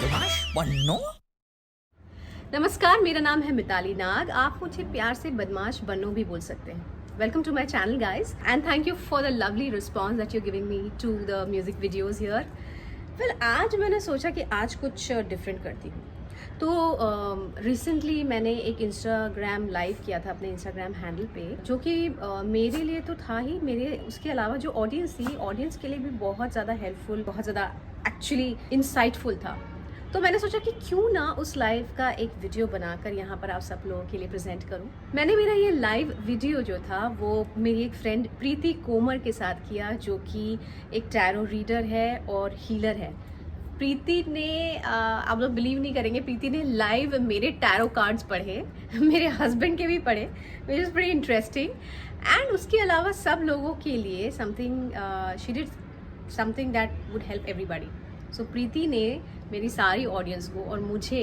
बदमाश बन्नो। नमस्कार, मेरा नाम है मिताली नाग। आप मुझे प्यार से बदमाश बन्नो भी बोल सकते हैं। Welcome to my channel guys and thank you for the lovely response that you giving me to the music videos here. फिर आज मैंने सोचा कि आज कुछ डिफरेंट करती हूँ। तो रिसेंटली मैंने एक इंस्टाग्राम लाइव किया था अपने इंस्टाग्राम हैंडल पे, जो कि मेरे लिए तो था ही, मेरे उसके अलावा जो ऑडियंस थी, ऑडियंस के लिए भी बहुत ज़्यादा हेल्पफुल, बहुत ज़्यादा एक्चुअली इंसाइटफुल था। तो मैंने सोचा कि क्यों ना उस लाइव का एक वीडियो बनाकर यहाँ पर आप सब लोगों के लिए प्रेजेंट करूँ। मैंने मेरा ये लाइव वीडियो जो था वो मेरी एक फ्रेंड प्रीति कोमर के साथ किया, जो कि एक टैरो रीडर है और हीलर है। प्रीति ने आप लोग बिलीव नहीं करेंगे, प्रीति ने लाइव मेरे टैरो कार्ड्स पढ़े मेरे हस्बैंड के भी पढ़े, which is very interesting. And उसके अलावा सब लोगों के लिए something she did something that would help everybody. So Preeti ने मेरी सारी ऑडियंस को और मुझे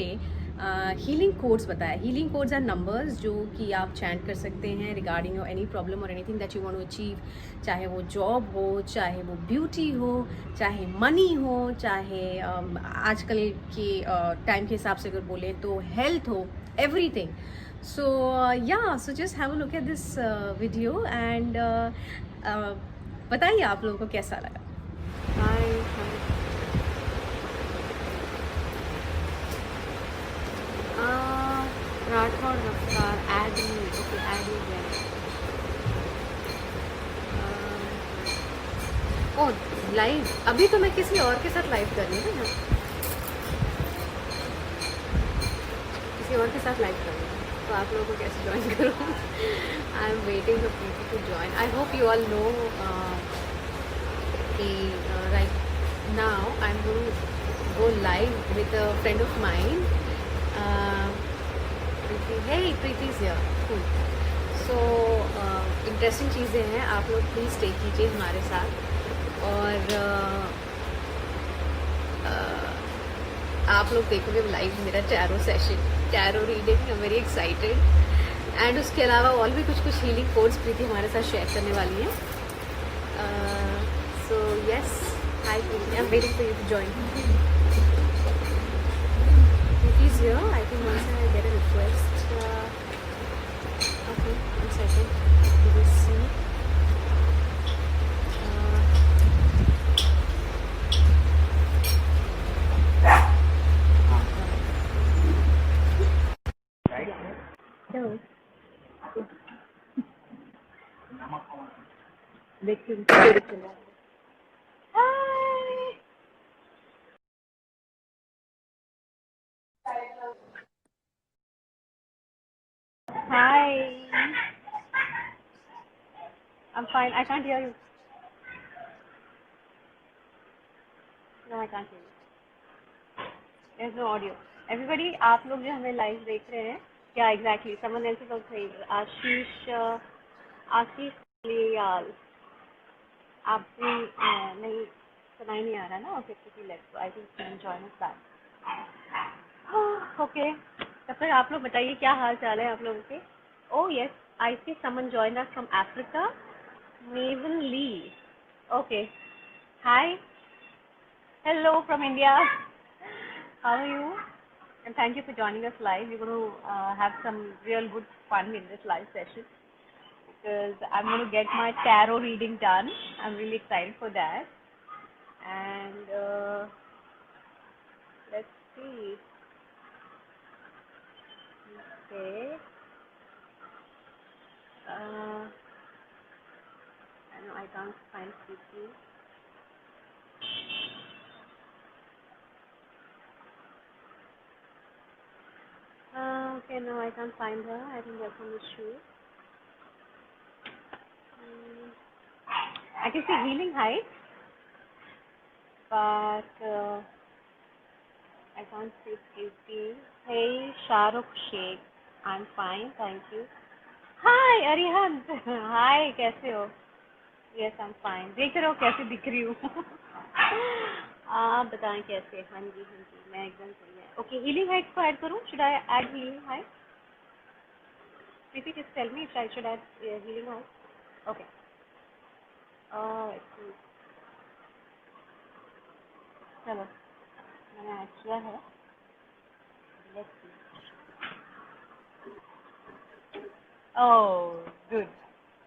हीलिंग कोड्स बताया। हीलिंग कोड्स आर नंबर्स जो कि आप चैंट कर सकते हैं रिगार्डिंग योर एनी प्रॉब्लम और anything that you want to achieve, चाहे वो जॉब हो, चाहे वो ब्यूटी हो, चाहे मनी हो, चाहे आजकल के टाइम के हिसाब से अगर बोले तो हेल्थ हो, एवरीथिंग। सो या, so just have a look at this video and बताइए आप लोगों को कैसा लगा। हाय राठौर रफ्तार add me, okay add me गया। ओ लाइव, अभी तो मैं किसी और के साथ लाइव कर रही हूँ ना, किसी और के साथ लाइव कर रही हूँ, तो आप लोगों को कैसे ज्वाइन करूँ। I am waiting for people to join. I hope you all know कि right now I am going to go live with a friend of mine. Preeti, hey Preeti is here, cool. So interesting चीज़ें हैं, आप लोग please stay कीजिए हमारे साथ। और आप लोग देखोगे लाइव मेरा tarot session, tarot reading, I am very excited. And उसके अलावा और भी कुछ कुछ हीलिंग कोड्स प्रीति हमारे साथ शेयर करने वाली हैं। So yes, hi Preeti, I am waiting for you to join. Preeti is here, I think once I get a request. Okay, one second, we will see. Hello. Victim. Hi. Hi. I'm fine. I can't hear you. No, I can't hear you. There's no audio. Everybody, आप लोग जो हमें live देख रहे हैं, क्या exactly someone else is also Ashish, Ashish Liyal, आपसे नहीं सुनाई नहीं आ रहा ना। ओके, किसी let's I think join us back. Okay, तब तक आप लोग बताइए क्या हाल चाल है आप लोगों के। Oh yes, I see someone joined us from Africa. Maven Lee. Okay. Hi. Hello from India. How are you? And thank you for joining us live. We're going to have some real good fun in this live session because I'm going to get my tarot reading done. I'm really excited for that. And let's see. Okay. I know I can't find Preeti. Okay, no, I can't find her. I think there's some issue. I can see Healing Heights, but I can't see Preeti. Hey, Shahrukh Sheikh. I'm fine, thank you. Hi, Arihant. Hi, कैसे हो? Yes, I'm fine. देख रहे हो कैसे दिख रही हूँ? आप बताएं कैसे? हाँ जी, मैं एकदम सही है। Okay, Healing Heights को ऐड करूँ? Should I add Healing Heights? Preeti, just tell me if I should add Healing Heights. Okay. Oh, चलो, मैंने मैच किया है. Let's see. Oh, good.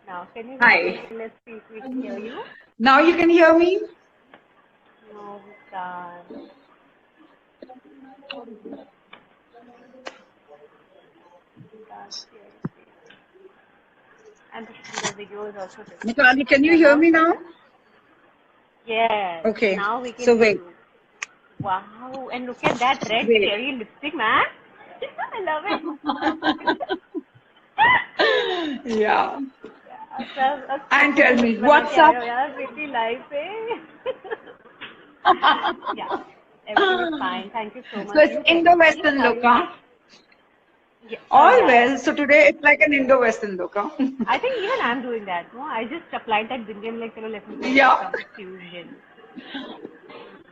Now, can you hear me? Hi. Let's see if we can hear you. Now you can hear me? No, we can't. Can't hear you. And the video is also different. Mitali, can you Yeah, hear now me it's now? better. Yes. Okay. Now we can So hear wait. you. Wow. And look at that red Great. cherry lipstick, man. I love it. Yeah. सब And tell me, खूबसूरत बना के what's आए up? हो यार बेटी life पे. Yeah, everything is fine. Thank you so So much. it's You tell me, please. Indo-Western How look, you? huh? Yeah, All yeah, well. yeah. So today it's like an Indo-Western look, huh? I think even I'm doing that. No, I just applied that Indian like, let me go with Yeah. some fusion.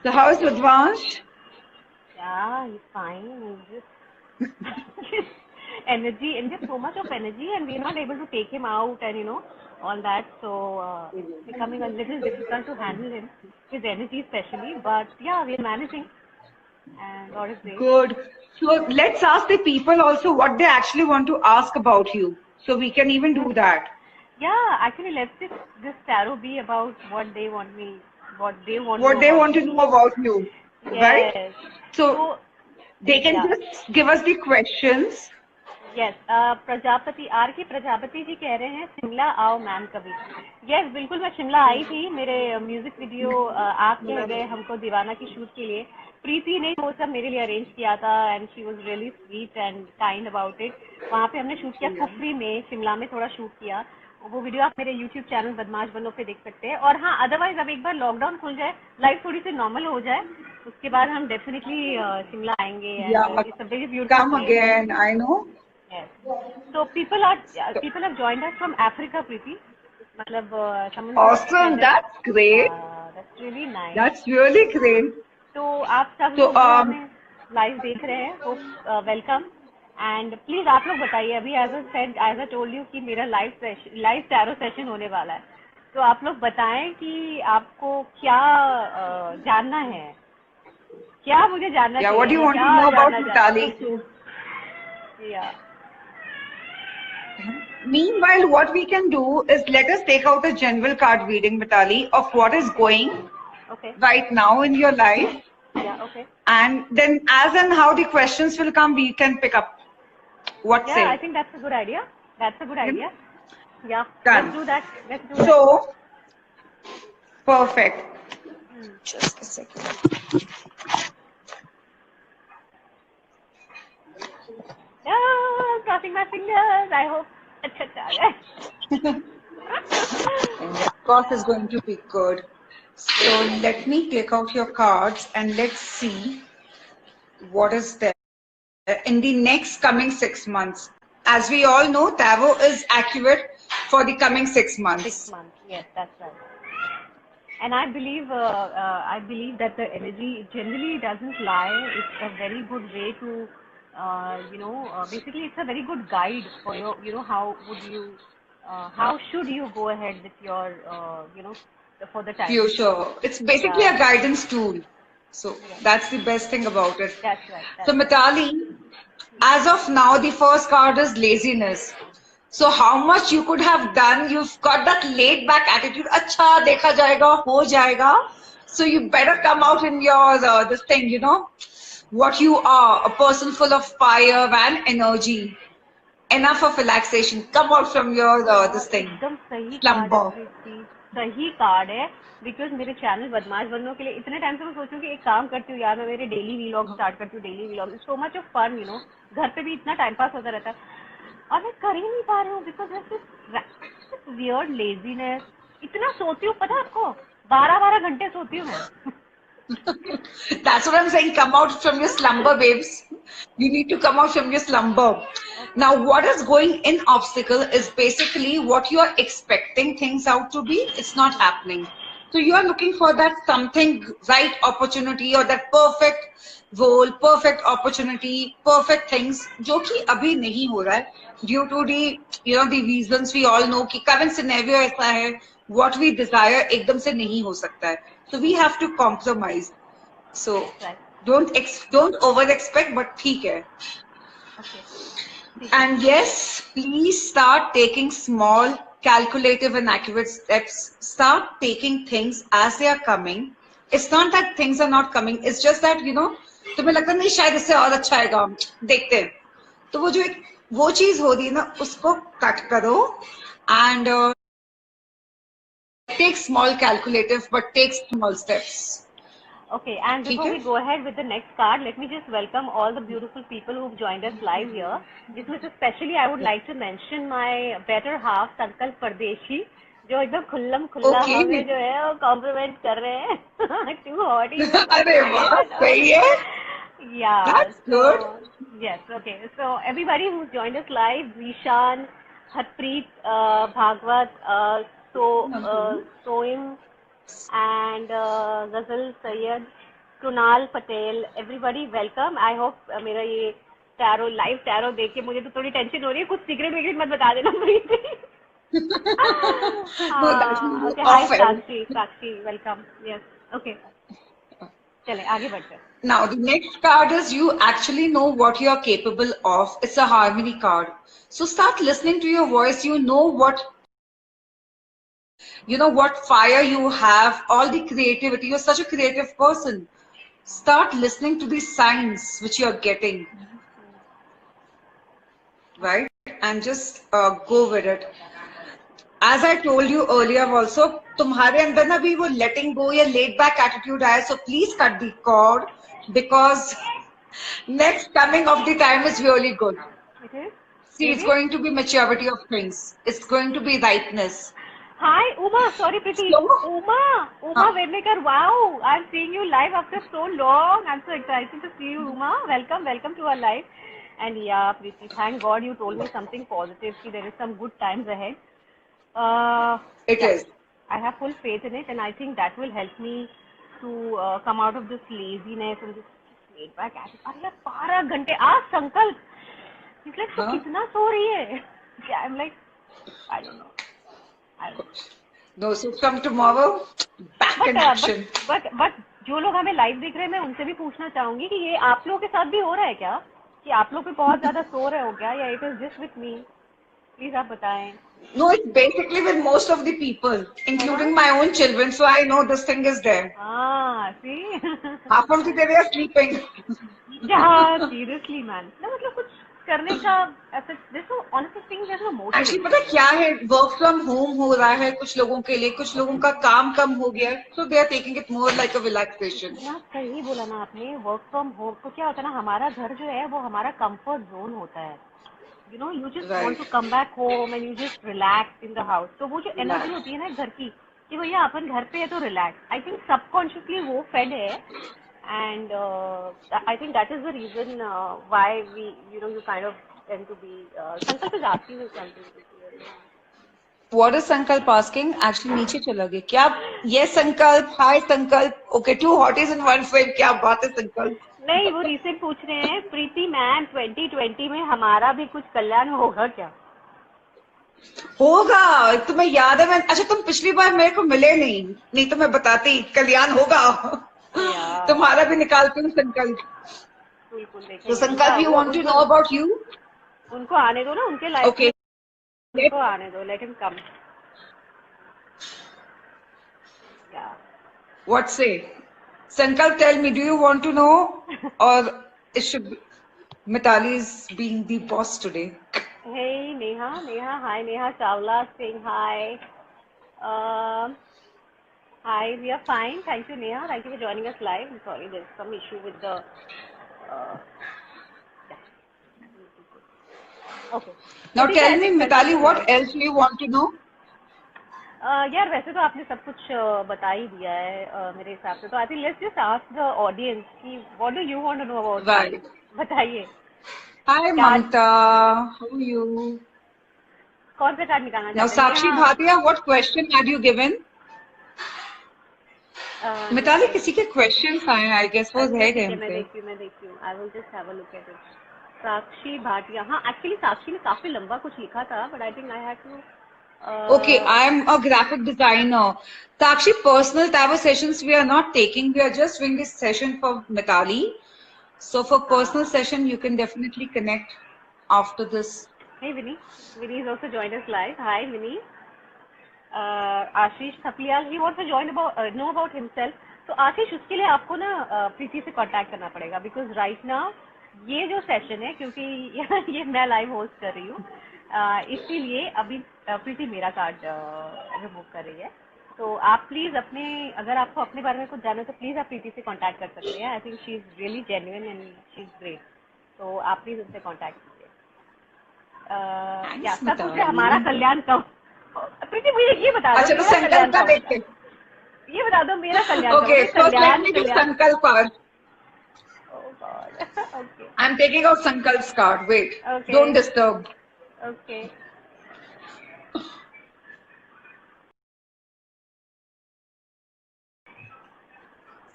So how's Udvansh? Yeah, he's fine. He's just energy and just so much of energy, and we're not able to take him out and all that. So it's becoming a little difficult to handle him, his energy especially. But yeah, we're managing, and God is great. Good. So let's ask the people also what they actually want to ask about you. So we can even do that. Yeah, actually, let's just this tarot be about what they want me, what they want to What know they about want to me. know about you, right? Yes. So So they can yeah. just give us the questions. Yes Prajapati R K Prajapati जी कह रहे हैं शिमला आओ ma'am कभी. Yes बिल्कुल मैं शिमला आई थी. मेरे music video आप कह गए हमको दीवाना की शूट के लिए प्रीति ने वो सब मेरे लिए अरेंज किया था and she was really sweet and kind about it. वहाँ पे हमने शूट किया कुफरी में, शिमला में थोड़ा शूट किया. वो वीडियो आप मेरे यूट्यूब चैनल बदमाश बनो पे देख सकते हैं. और हाँ अदरवाइज अब एक बार लॉकडाउन खुल जाए, लाइफ थोड़ी सी नॉर्मल हो जाए, उसके बाद हम डेफिनेटली शिमला आएंगे Yeah, and it's a very beautiful come place. again. I know. Yes. So people have joined us from Africa, Preeti. मतलब someone Awesome. said that. That's great. That's really nice. That's really great. तो आप सब So लोग जो हमें live देख रहे हैं, होप वेलकम. एंड प्लीज आप लोग बताइए अभी एज आई टोल्ड यू कि मेरा लाइव टैरो सेशन होने वाला है. तो आप लोग बताएं कि आपको क्या जानना है, क्या मुझे जानना yeah, चाहिए, what do you मैं want क्या to know about जानना चाहती Mitali? हूँ. So या meanwhile, what we can do is let us take out a general card reading, Mitali, of what is going okay right now in your life. या okay. And then as and how the questions will come, we can pick up. What Yeah, I say? think that's a good idea. That's a good Yeah. idea. Yeah, Done. let's do that. Let's do that. So, perfect. Just a second. Yeah, crossing my fingers. I hope. अच्छा अच्छा. And of course, is going to be good. So let me take out your cards and let's see what is there in the next coming 6 months. As we all know, tarot is accurate for the coming 6 months. 6 months. Yes, that's right. And I believe that the energy generally doesn't lie. It's a very good way to, basically it's a very good guide for your, how should you go ahead with your, for the time. Future. It's basically Yeah. a guidance tool. So Yes. that's the best thing about it. That's right. So Mitali, as of now, the first card is laziness. So how much you could have done, you've got that laid back attitude. Acha, dekha jayega, ho jayega. So you better come out in your, this thing, what you are, a person full of fire and energy. Enough of relaxation. Come out from your, this thing, एकदम सही card है slumber. प्रीति, सही card है. Because मेरे channel बदमाश बनने के लिए इतने टाइम से मैं सोचूं कि एक काम करती हूँ यार, मैं मेरे डेली व्लॉग स्टार्ट करती हूँ. Daily vlog so much of fun, घर पे भी इतना टाइम पास होता रहता है और मैं कर ही नहीं पा रही हूँ बिकॉज वियर्ड लेजीनेस. इतना सोती हूँ पता है आपको, 12-12 घंटे सोती हूँ मैं. That's what I'm saying. Come out from your slumber, babes. You need to come out from your slumber. Now, what is going in obstacle is basically what you are expecting things out to be. It's not happening. So you are looking for that something right opportunity or that perfect goal, perfect opportunity, perfect things, जो कि अभी नहीं हो रहा है due to the reasons we all know कि current scenario ऐसा है, what we desire एकदम से नहीं हो सकता है. So we have to compromise. So don't over expect, but ठीक है. Okay. And yes, please start taking small, calculative and accurate steps. Start taking things as they are coming. It's not that things are not coming. It's just that, you know, तुम्हें लगता नहीं शायद इससे और अच्छा आएगा, देखते हैं. तो वो चीज हो रही है ना, उसको कट करो and take small, calculative, but take small steps. Okay, and before we go ahead with the next card, let me just welcome all the beautiful people who've joined us live here. जिसमें से especially I would like to mention my better half Sankalp Pardeshi, जो एकदम खुल्लम खुल्ला हमें जो है वो compliment कर रहे हैं. Too hot. अरे वाह, सही है. Yeah. That's good. Yes. Okay. So everybody who's joined us live, Zishan, Harpreet, Bhagwat, Soim, and Ghazal Sayyed, Kunal Patel, everybody welcome. I hope मेरा ये टैरो लाइव टैरो देख के मुझे तो थोड़ी टेंशन हो रही है. कुछ सीक्रेट विक्रेट मत बता देना please. Okay, hi Sakshi, welcome. Yes. Okay. चले आगे बढ़ते हैं. Now the next card is you actually know what you are capable of. It's a harmony card. So start listening to your voice. You know what fire you have, all the creativity. You're such a creative person. Start listening to the signs which you're getting, right? And just go with it. As I told you earlier also, तुम्हारे अंदर ना भी वो letting go या laid back attitude आया. So please cut the cord, because next coming of the time is really good. See, it's going to be maturity of things. It's going to be ripeness. Hi, Uma. Sorry, Preeti. Uma Vednekar. Wow, I'm seeing you live after so long. I'm so excited to see you, Uma. Welcome to our live. And yeah, Preeti, thank God you told me something positive. See, there is some good times ahead. It is. I have full faith in it, and I think that will help me to come out of this laziness and this laid back attitude. अरे यार 12 घंटे आज संकल्प. He's like, तो कितना सो रही है? I'm like, I don't know. No, so come tomorrow, back in action. But जो लोग हमें लाइव देख रहे हैं, मैं उनसे भी पूछना चाहूंगी कि ये आप लोगों के साथ भी हो रहा है क्या? कि आप लोग भी बहुत ज्यादा सो रहे हो क्या? या it is just with me? Please आप बताएं. No, it's basically with most of the people, including my own children. So I know this thing is there. See? Half of the day they are sleeping. Yeah, seriously, man. No, मतलब कुछ करने का ऐसा, there's no, honestly speaking, there's no motivation. Actually, पता क्या है? Work from home हो रहा है कुछ लोगों के लिए, कुछ लोगों का काम कम हो गया है. So they are taking it more like a relaxation. ना सही बोला ना आपने. वर्क फ्रॉम होम तो क्या होता है ना, हमारा घर जो है वो हमारा कंफर्ट जोन होता है. You know, you just want to come back home and you just relax in the house. तो वो जो एनर्जी होती है ना घर की, कि भैया अपन घर पे है तो रिलैक्स. आई थिंक सबकॉन्शियसली वो फेड है. And I think that is the reason why you kind of tend to be. Sankalp is asking you something. What is Sankalp asking? Actually, नीचे चला गया. क्या? Yes, Sankalp. Hi, Sankalp. Okay, two hotties in one frame. क्या बात है, Sankalp? नहीं, वो recent पूछ रहे हैं, प्रीति मैम 2020 में हमारा भी कुछ कल्याण होगा क्या? होगा. तुम्हें याद है मैं, अच्छा तुम पिछली बार मेरे को मिले नहीं तो मैं बताती कल्याण होगा. तुम्हारा भी निकालती हूँ संकल्प. तो Sankalp you want to know about you. उनको आने दो ना, उनके लाइफ में उनको आने दो. Let him come. What say? Sankalp tell me, do you want to know or it should be Mitali is being the boss today. Hey Neha, hi Neha Chawla saying hi. Hi, we are fine. Thank you Neha. Thank you for joining us live. I'm sorry, there's some issue with the. Okay. Now tell me Mitali, what else do you want to know? यार वैसे तो आपने सब कुछ बता ही दिया है मेरे हिसाब से. तो I think let's just ask the audience कि what do you want to know about. बताइए. Hi Mamta, how are you? कौन सा कार्ड निकालना चाहते हैं? Now Sakshi Bhatia, what question had you given? Mitali किसी के क्वेश्चंस आए हैं, आई गेस वो है गए. मैं देखती हूँ. I will just have a look at it. Sakshi Bhatia. हाँ, एक्चुअली साक्षी ने काफी लंबा कुछ लिखा था, but I think I had to Okay, I'm a graphic designer. Takshi, personal Tava sessions we are not taking. We are just doing this session for Mitali. So for personal session, you can definitely connect after this. Hey Vinny. Vinny is also joined us live. Hi Vinny. Ashish Thapliyal he want to join about know about himself. तो आशीष उसके लिए आपको ना प्रीति से contact करना पड़ेगा because right now ये जो सेशन है क्योंकि ये मैं लाइव होस्ट कर रही हूँ इसीलिए अभी प्रीति मेरा कार्ड रिमूव कर रही है. तो आप प्लीज अपने अगर आपको अपने बारे में कुछ जानो तो प्लीज आप प्रीति से कांटेक्ट कर सकते हैं. I think she is really genuine and she is great. तो आप प्लीज उससे कांटेक्ट कीजिए. या सब कुछ हमारा कल्याण कब प्रीति मुझे ये बता दो. अच्छा तो संकल्प का देखते हैं. ये बता दो मेरा कल्याण. Okay, first let me do Sankalp card. Oh God. Okay. I'm taking out Sankalp's card. Wait. Okay. Don't disturb. Okay.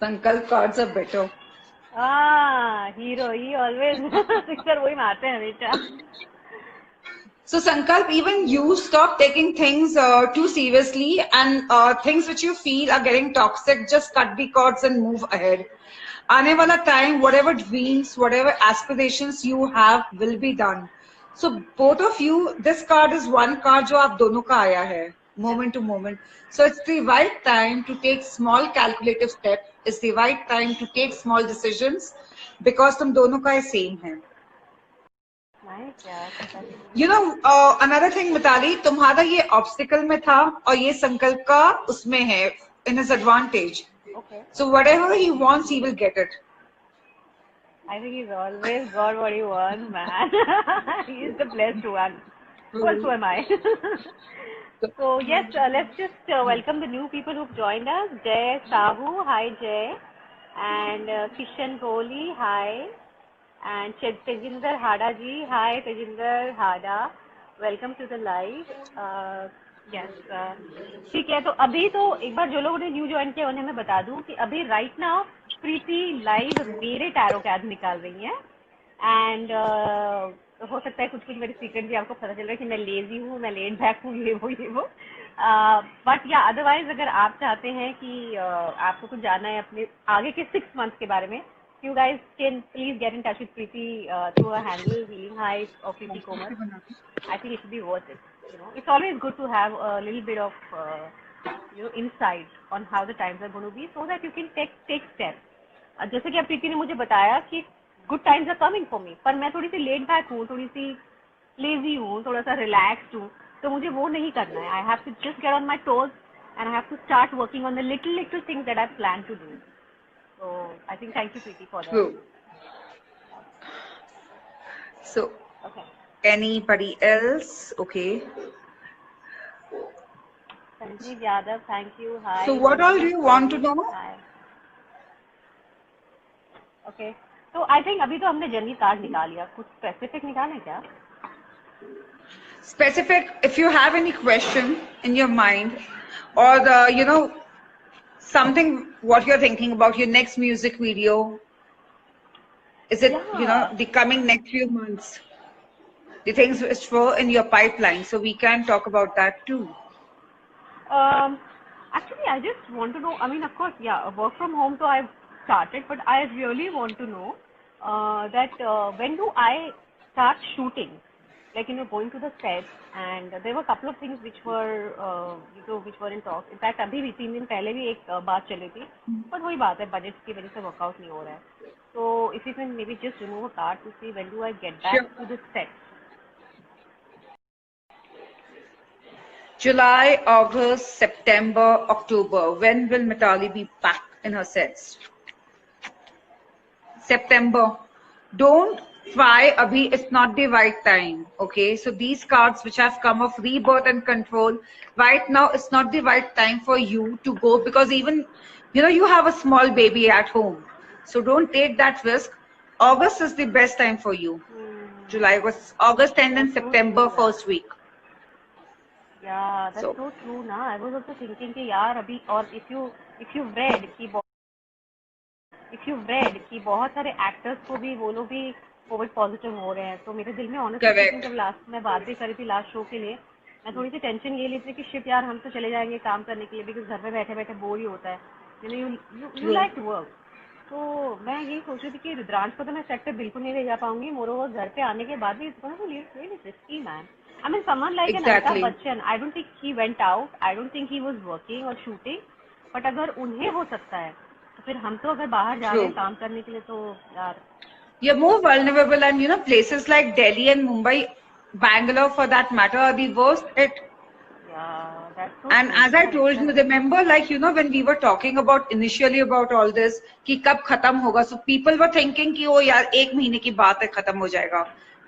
Sankalp cards are better. Hero. He always sixer वही मारते हैं हमेशा. So Sankalp, even you stop taking things too seriously and things which you feel are getting toxic, just cut the cords and move ahead. Aane wala time, whatever dreams, whatever aspirations you have will be done. So both of you, this card is one card जो आप दोनों का आया है, moment to moment. So it's the right time to take small calculative steps. It's the right time to take small decisions because तुम दोनों का same है. You know, another thing, Mitali, तुम्हारा ये obstacle में था और ये संकल्प का उसमें है, in his advantage. Okay. So whatever he wants, he will get it. I think he's always got what he wants, man. He is the blessed one. Well, so am I. So yes, let's just welcome the new people who've joined us. Jay Sahu, hi Jay, and Kishan Kohli, hi. And Tejinder Hada ji, hi Tejinder Hada, welcome to the live. Yes, ठीक है. तो अभी तो एक बार जो लोगों ने new join किया उन्हें मैं बता दूं कि अभी राइट नाउ प्रीति लाइव मेरे टैरो कार्ड निकाल रही हैं. एंड हो सकता है कुछ कुछ मेरे सीक्रेट भी आपको पता चल रहा है कि मैं लेजी हूँ, मैं लेट बैक हूँ, ये वो. बट या अदरवाइज अगर आप चाहते हैं कि आपको कुछ जानना है अपने आगे के 6 months के बारे में, you guys can please get in touch with Preeti through her handle Healing Heights or Preeti Komar. I think it would be worth it. You know, it's always good to have a little bit of insight on how the times are going to be, so that you can take steps. जैसे कि अब प्रीति ने मुझे बताया कि good times are coming for me, पर मैं थोड़ी सी laid back हूँ, थोड़ी सी lazy हूँ, थोड़ा सा relaxed हूँ, तो मुझे वो नहीं करना है. I have to just get on my toes and I have to start working on the little things that I plan to do. So I think thank you Preeti for that. True. So okay. Anybody else? Okay. Sanjeev Yadav, thank you. Hi. So what all do you want to know? Hi. Okay. So I think अभी तो हमने general card निकाल लिया. कुछ specific निकालें क्या? Specific. If you have any question in your mind, or you know, something what you're thinking about your next music video, is it you know the coming next few months, the things which were in your pipeline, so we can talk about that too. Actually I just want to know, I mean of course yeah, work from home so I've started, but I really want to know that when do I start shooting, like you know going to the set. And there were a couple of things which were which were in talks. In fact अभी भी 3 दिन पहले भी एक बात चली थी, but वही बात है बजट की वजह से वर्कआउट नहीं हो रहा है. So if you can maybe just remove a card to see when do I get back to the set. July, August, September, October. When will Mitali be back in her sets? September. Don't try abhi, it's not the right time. Okay, so these cards which have come of rebirth and control, right now it's not the right time for you to go, because even you know you have a small baby at home, so don't take that risk. August is the best time for you. July was August 10th and September first week. Yeah, that's so true ना. I was also thinking कि यार अभी, और if you've read कि बहुत सारे actors को भी वो लोग भी कोविड पॉजिटिव हो रहे हैं, तो मेरे दिल में ऑनेस्टली जब लास्ट में बात भी करी थी लास्ट शो के लिए, मैं थोड़ी सी टेंशन ये ली थी कि शिट यार हम तो चले जाएंगे काम करने के लिए, बिकॉज घर पे बैठे बैठे बोर ही होता है, यू लाइक टू वर्क। तो मैं यही सोच रही थी कि रुद्रांश को तो मैं सेट पे बिल्कुल नहीं ले जा पाऊंगी, मोरोवर घर पे आने के बाद भी it's gonna be really risky man. I mean, someone like an Amitabh Exactly. Bachchan, I don't think he went out, I don't think he was working or shooting, but अगर उन्हें हो सकता है तो फिर हम तो अगर बाहर जा रहे हैं True. काम करने के लिए तो यार You're more vulnerable, and you know places like Delhi and Mumbai, Bangalore for that matter, are the worst hit. yeah, that's so And true. as I Correct, told you, correct. remember, like, you know, when we were talking about initially about all this, कि कब खत्म होगा, so people were thinking कि oh यार एक महीने की बात है खत्म हो जाएगा.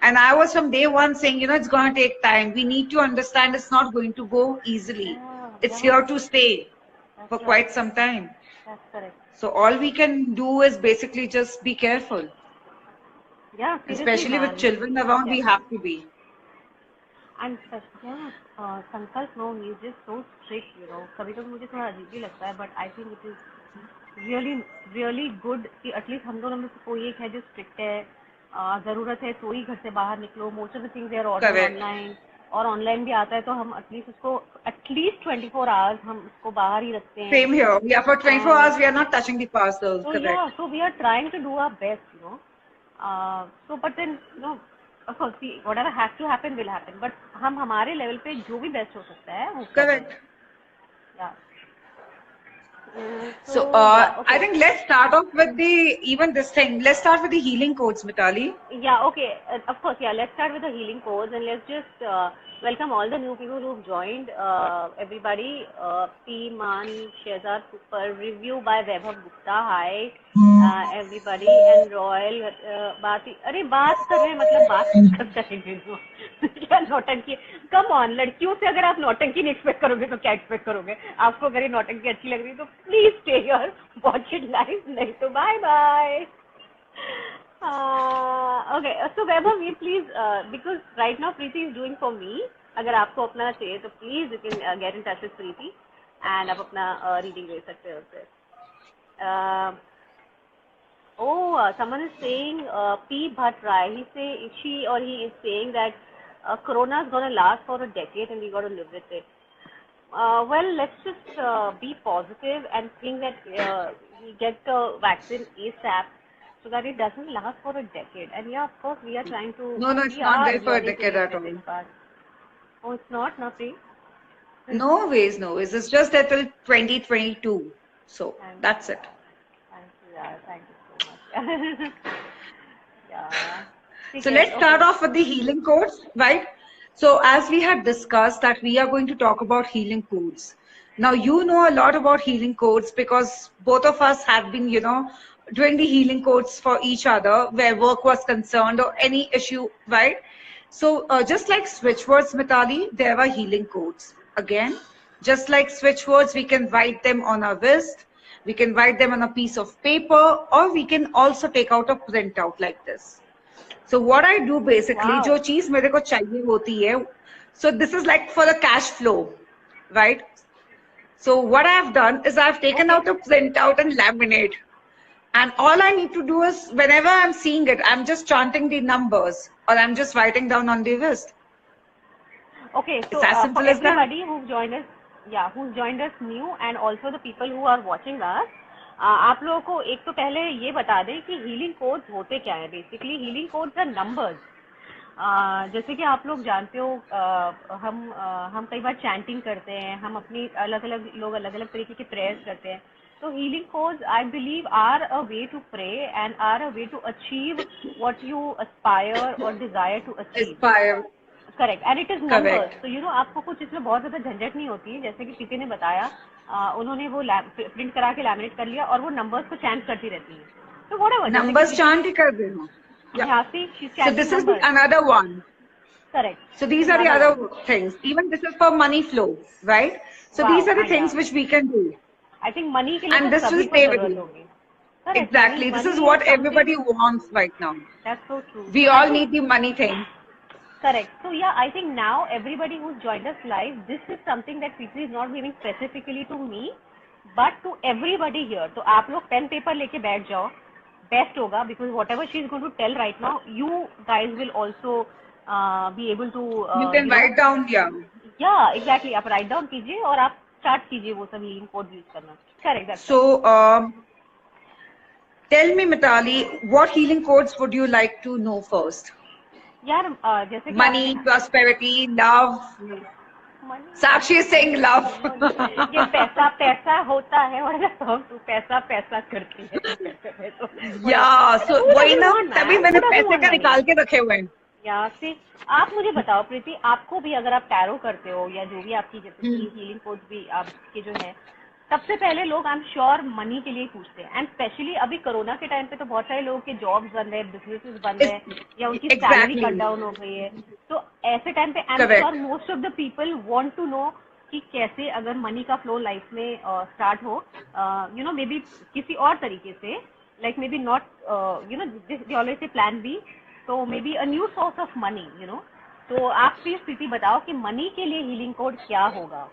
And I was from day one saying, you know, it's going to take time. We need to understand it's not going to go easily. Yeah, It's yeah, here to stay for that's right. quite some time. That's correct. So all we can do is basically just be careful. Yeah, seriously, Especially with man. children around, Yeah. we have to be. And yeah, Sankalp, no, he's just so strict, you know. कभी कभी मुझे थोड़ा अजीब भी लगता है, but I think it is really, really good कि at least हम दोनों में से कोई एक है जो स्ट्रिक्ट है. जरूरत है तो ही घर से बाहर निकलो. Most of the things they are order Correct. Online, और ऑनलाइन भी आता है तो हम एटलीस्ट उसको एटलीस्ट 24 आवर्स हम उसको बाहर ही रखते हैं. Same here. Yeah, for 24 And hours, we are not touching the parcels. so Correct. yeah, so we are trying to do our best, you know. So but then, you know, of course, see, whatever has to happen will happen. But हम हमारे level पे जो भी best हो सकता है वो कर रहे हैं. Correct. Yeah. So, Yeah, I okay. think let's start off with even this thing. Let's start with the healing codes, Mitali. Yeah, okay. Of course, yeah. Let's start with the healing codes, and let's just welcome all the new people who've joined. Everybody, P. Man, Shehzad Super, review by Vaibhav Gupta. Hi, everybody, and Royal. अरे बात कर रहे हैं, मतलब बात कर रहे हैं. क्या नौटंकी. कम ऑन, लड़कियों से अगर आप नौटंकी नहीं एक्सपेक्ट करोगे तो क्या एक्सपेक्ट करोगे. आपको अगर ये नौटंकी अच्छी लग रही है तो please stay here, watch it live, नहीं तो bye bye. Okay, so Vaibhav, you please, because right now Preeti is doing for me. अगर आपको अपना चाहिए तो please you can get in touch with Preeti and आप अपना reading ले सकते हो उससे. Someone is saying P. Bhatt Rai. She or he is saying that Corona is gonna last for a decade and we got to live with it. Well, let's just be positive and think that we get the vaccine ASAP, so that it doesn't last for a decade. And yeah, of course, we are trying to. No, it's we not are there for a really decade doing at all. this part. Oh, it's not, nothing. No ways, no ways. It's just that till 2022. So that's it. Thank you, yeah, thank you so much. Yeah. So let's start off with the healing codes, right? So as we had discussed that we are going to talk about healing codes. Now you know a lot about healing codes because both of us have been, you know, doing the healing codes for each other where work was concerned or any issue, right? So just like switch words, Mitali, there are healing codes. Again, just like switch words, we can write them on our wrist, we can write them on a piece of paper, or we can also take out a printout like this. So what I do basically, जो चीज मेरे को चाहिए होती है, so this is like for the cash flow, right? So what I have done is I've taken out a printout and laminate, and all I need to do is whenever I'm seeing it, I'm just chanting the numbers or I'm just writing down on the wrist. Okay, so It's as simple for as that. everybody who's joined us new, and also the people who are watching us, आप लोगों को एक तो पहले ये बता दें कि हीलिंग कोड्स होते क्या है. Basically healing codes are numbers. जैसे कि आप लोग जानते हो, हम कई बार चैंटिंग करते हैं, हम अपनी अलग अलग तरीके के प्रेयर्स करते हैं. So healing codes, I believe, are a way to pray and are a way to achieve what you aspire or desire to achieve. Aspire. Correct, and it is numbers. So you know, आपको कुछ इसमें बहुत ज्यादा झंझट नहीं होती है. जैसे कि प्रीति ने बताया, उन्होंने वो प्रिंट करा के लैमिनेट कर लिया और वो नंबर्स को चैंट करती रहती है. तो whatever. Numbers chant ही कर देना. Yeah. So this is another one. Correct. So these are the other things. Even this is for money flow, right? So these are the things which we can do. I think money के लिए and this will stay with you. Exactly. This is what everybody wants right now. That's so true. We all need the money thing. Correct. So yeah, I think now everybody who's joined us live, this is something that Preeti is not giving specifically to me, but to everybody here. So आप लोग pen paper लेके बैठ जाओ, best होगा, because whatever she is going to tell right now, you guys will also be able to. You can write down, yeah. या exactly, आप write down कीजिए और आप स्टार्ट कीजिए वो सब हीलिंग कोड यूज करना. Correct. So, tell me, Mitali, what healing codes would you like to know first? यार जैसे कि Money, prosperity, love. Sakshi is saying love. ये पैसा पैसा होता है और तू पैसा पैसा करती है तो Yeah, so वही ना, तभी मैंने पैसे का निकाल के रखे हुए हैं. या सी, आप मुझे बताओ प्रीति, आपको भी अगर आप टैरो करते हो या जो भी आपकी जैसे हीलिंग कोड भी आपके जो है, सबसे पहले लोग आई एम श्योर मनी के लिए पूछते हैं. एंड स्पेशली अभी कोरोना के टाइम पे तो बहुत सारे लोगों के जॉब्स बंद है, बिजनेसेस बंद है, या उनकी सैलरी कट डाउन हो गई है. तो ऐसे टाइम पे I am sure most of the people want to know कि कैसे अगर मनी का फ्लो लाइफ में स्टार्ट हो, यू नो, मे बी किसी और तरीके से, like maybe not, you know, always से प्लान बी, तो maybe a new source of money, you know. तो आप प्लीज प्रीति बताओ कि मनी के लिए हीलिंग कोड क्या होगा.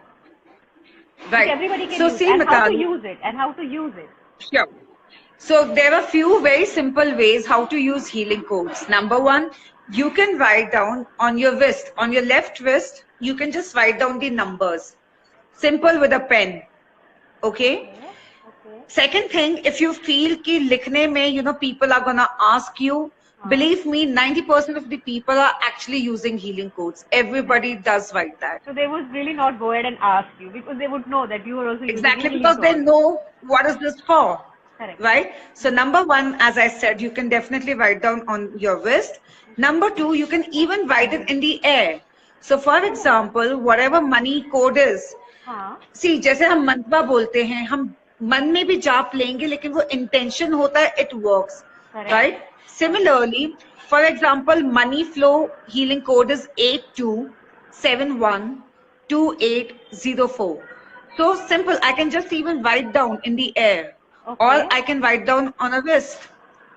Right. Everybody can so use see, and how to Mitali, use it and how to use it. Sure. So there are few very simple ways how to use healing codes. Number one, you can write down on your wrist, on your left wrist, you can just write down the numbers. Simple with a pen. Okay? Okay. Second thing, if you feel कि लिखने में, you know, people are gonna ask you, believe me, 90% of the people are actually using healing codes. Everybody does write that. So they would really not go ahead and ask you because they would know that you are also Exactly, using because they know what is this for. Correct. Right? So number one, as I said, you can definitely write down on your wrist. Number two, you can even write it in the air. So for example, whatever money code is, see, जैसे हम मंत्र बोलते हैं, हम मन में भी जाप लेंगे, लेकिन वो intention होता है, it works. Correct. Right? Similarly, for example, money flow healing code is 82712804. So simple, I can just even write down in the air. Okay. Or I can write down on a wrist,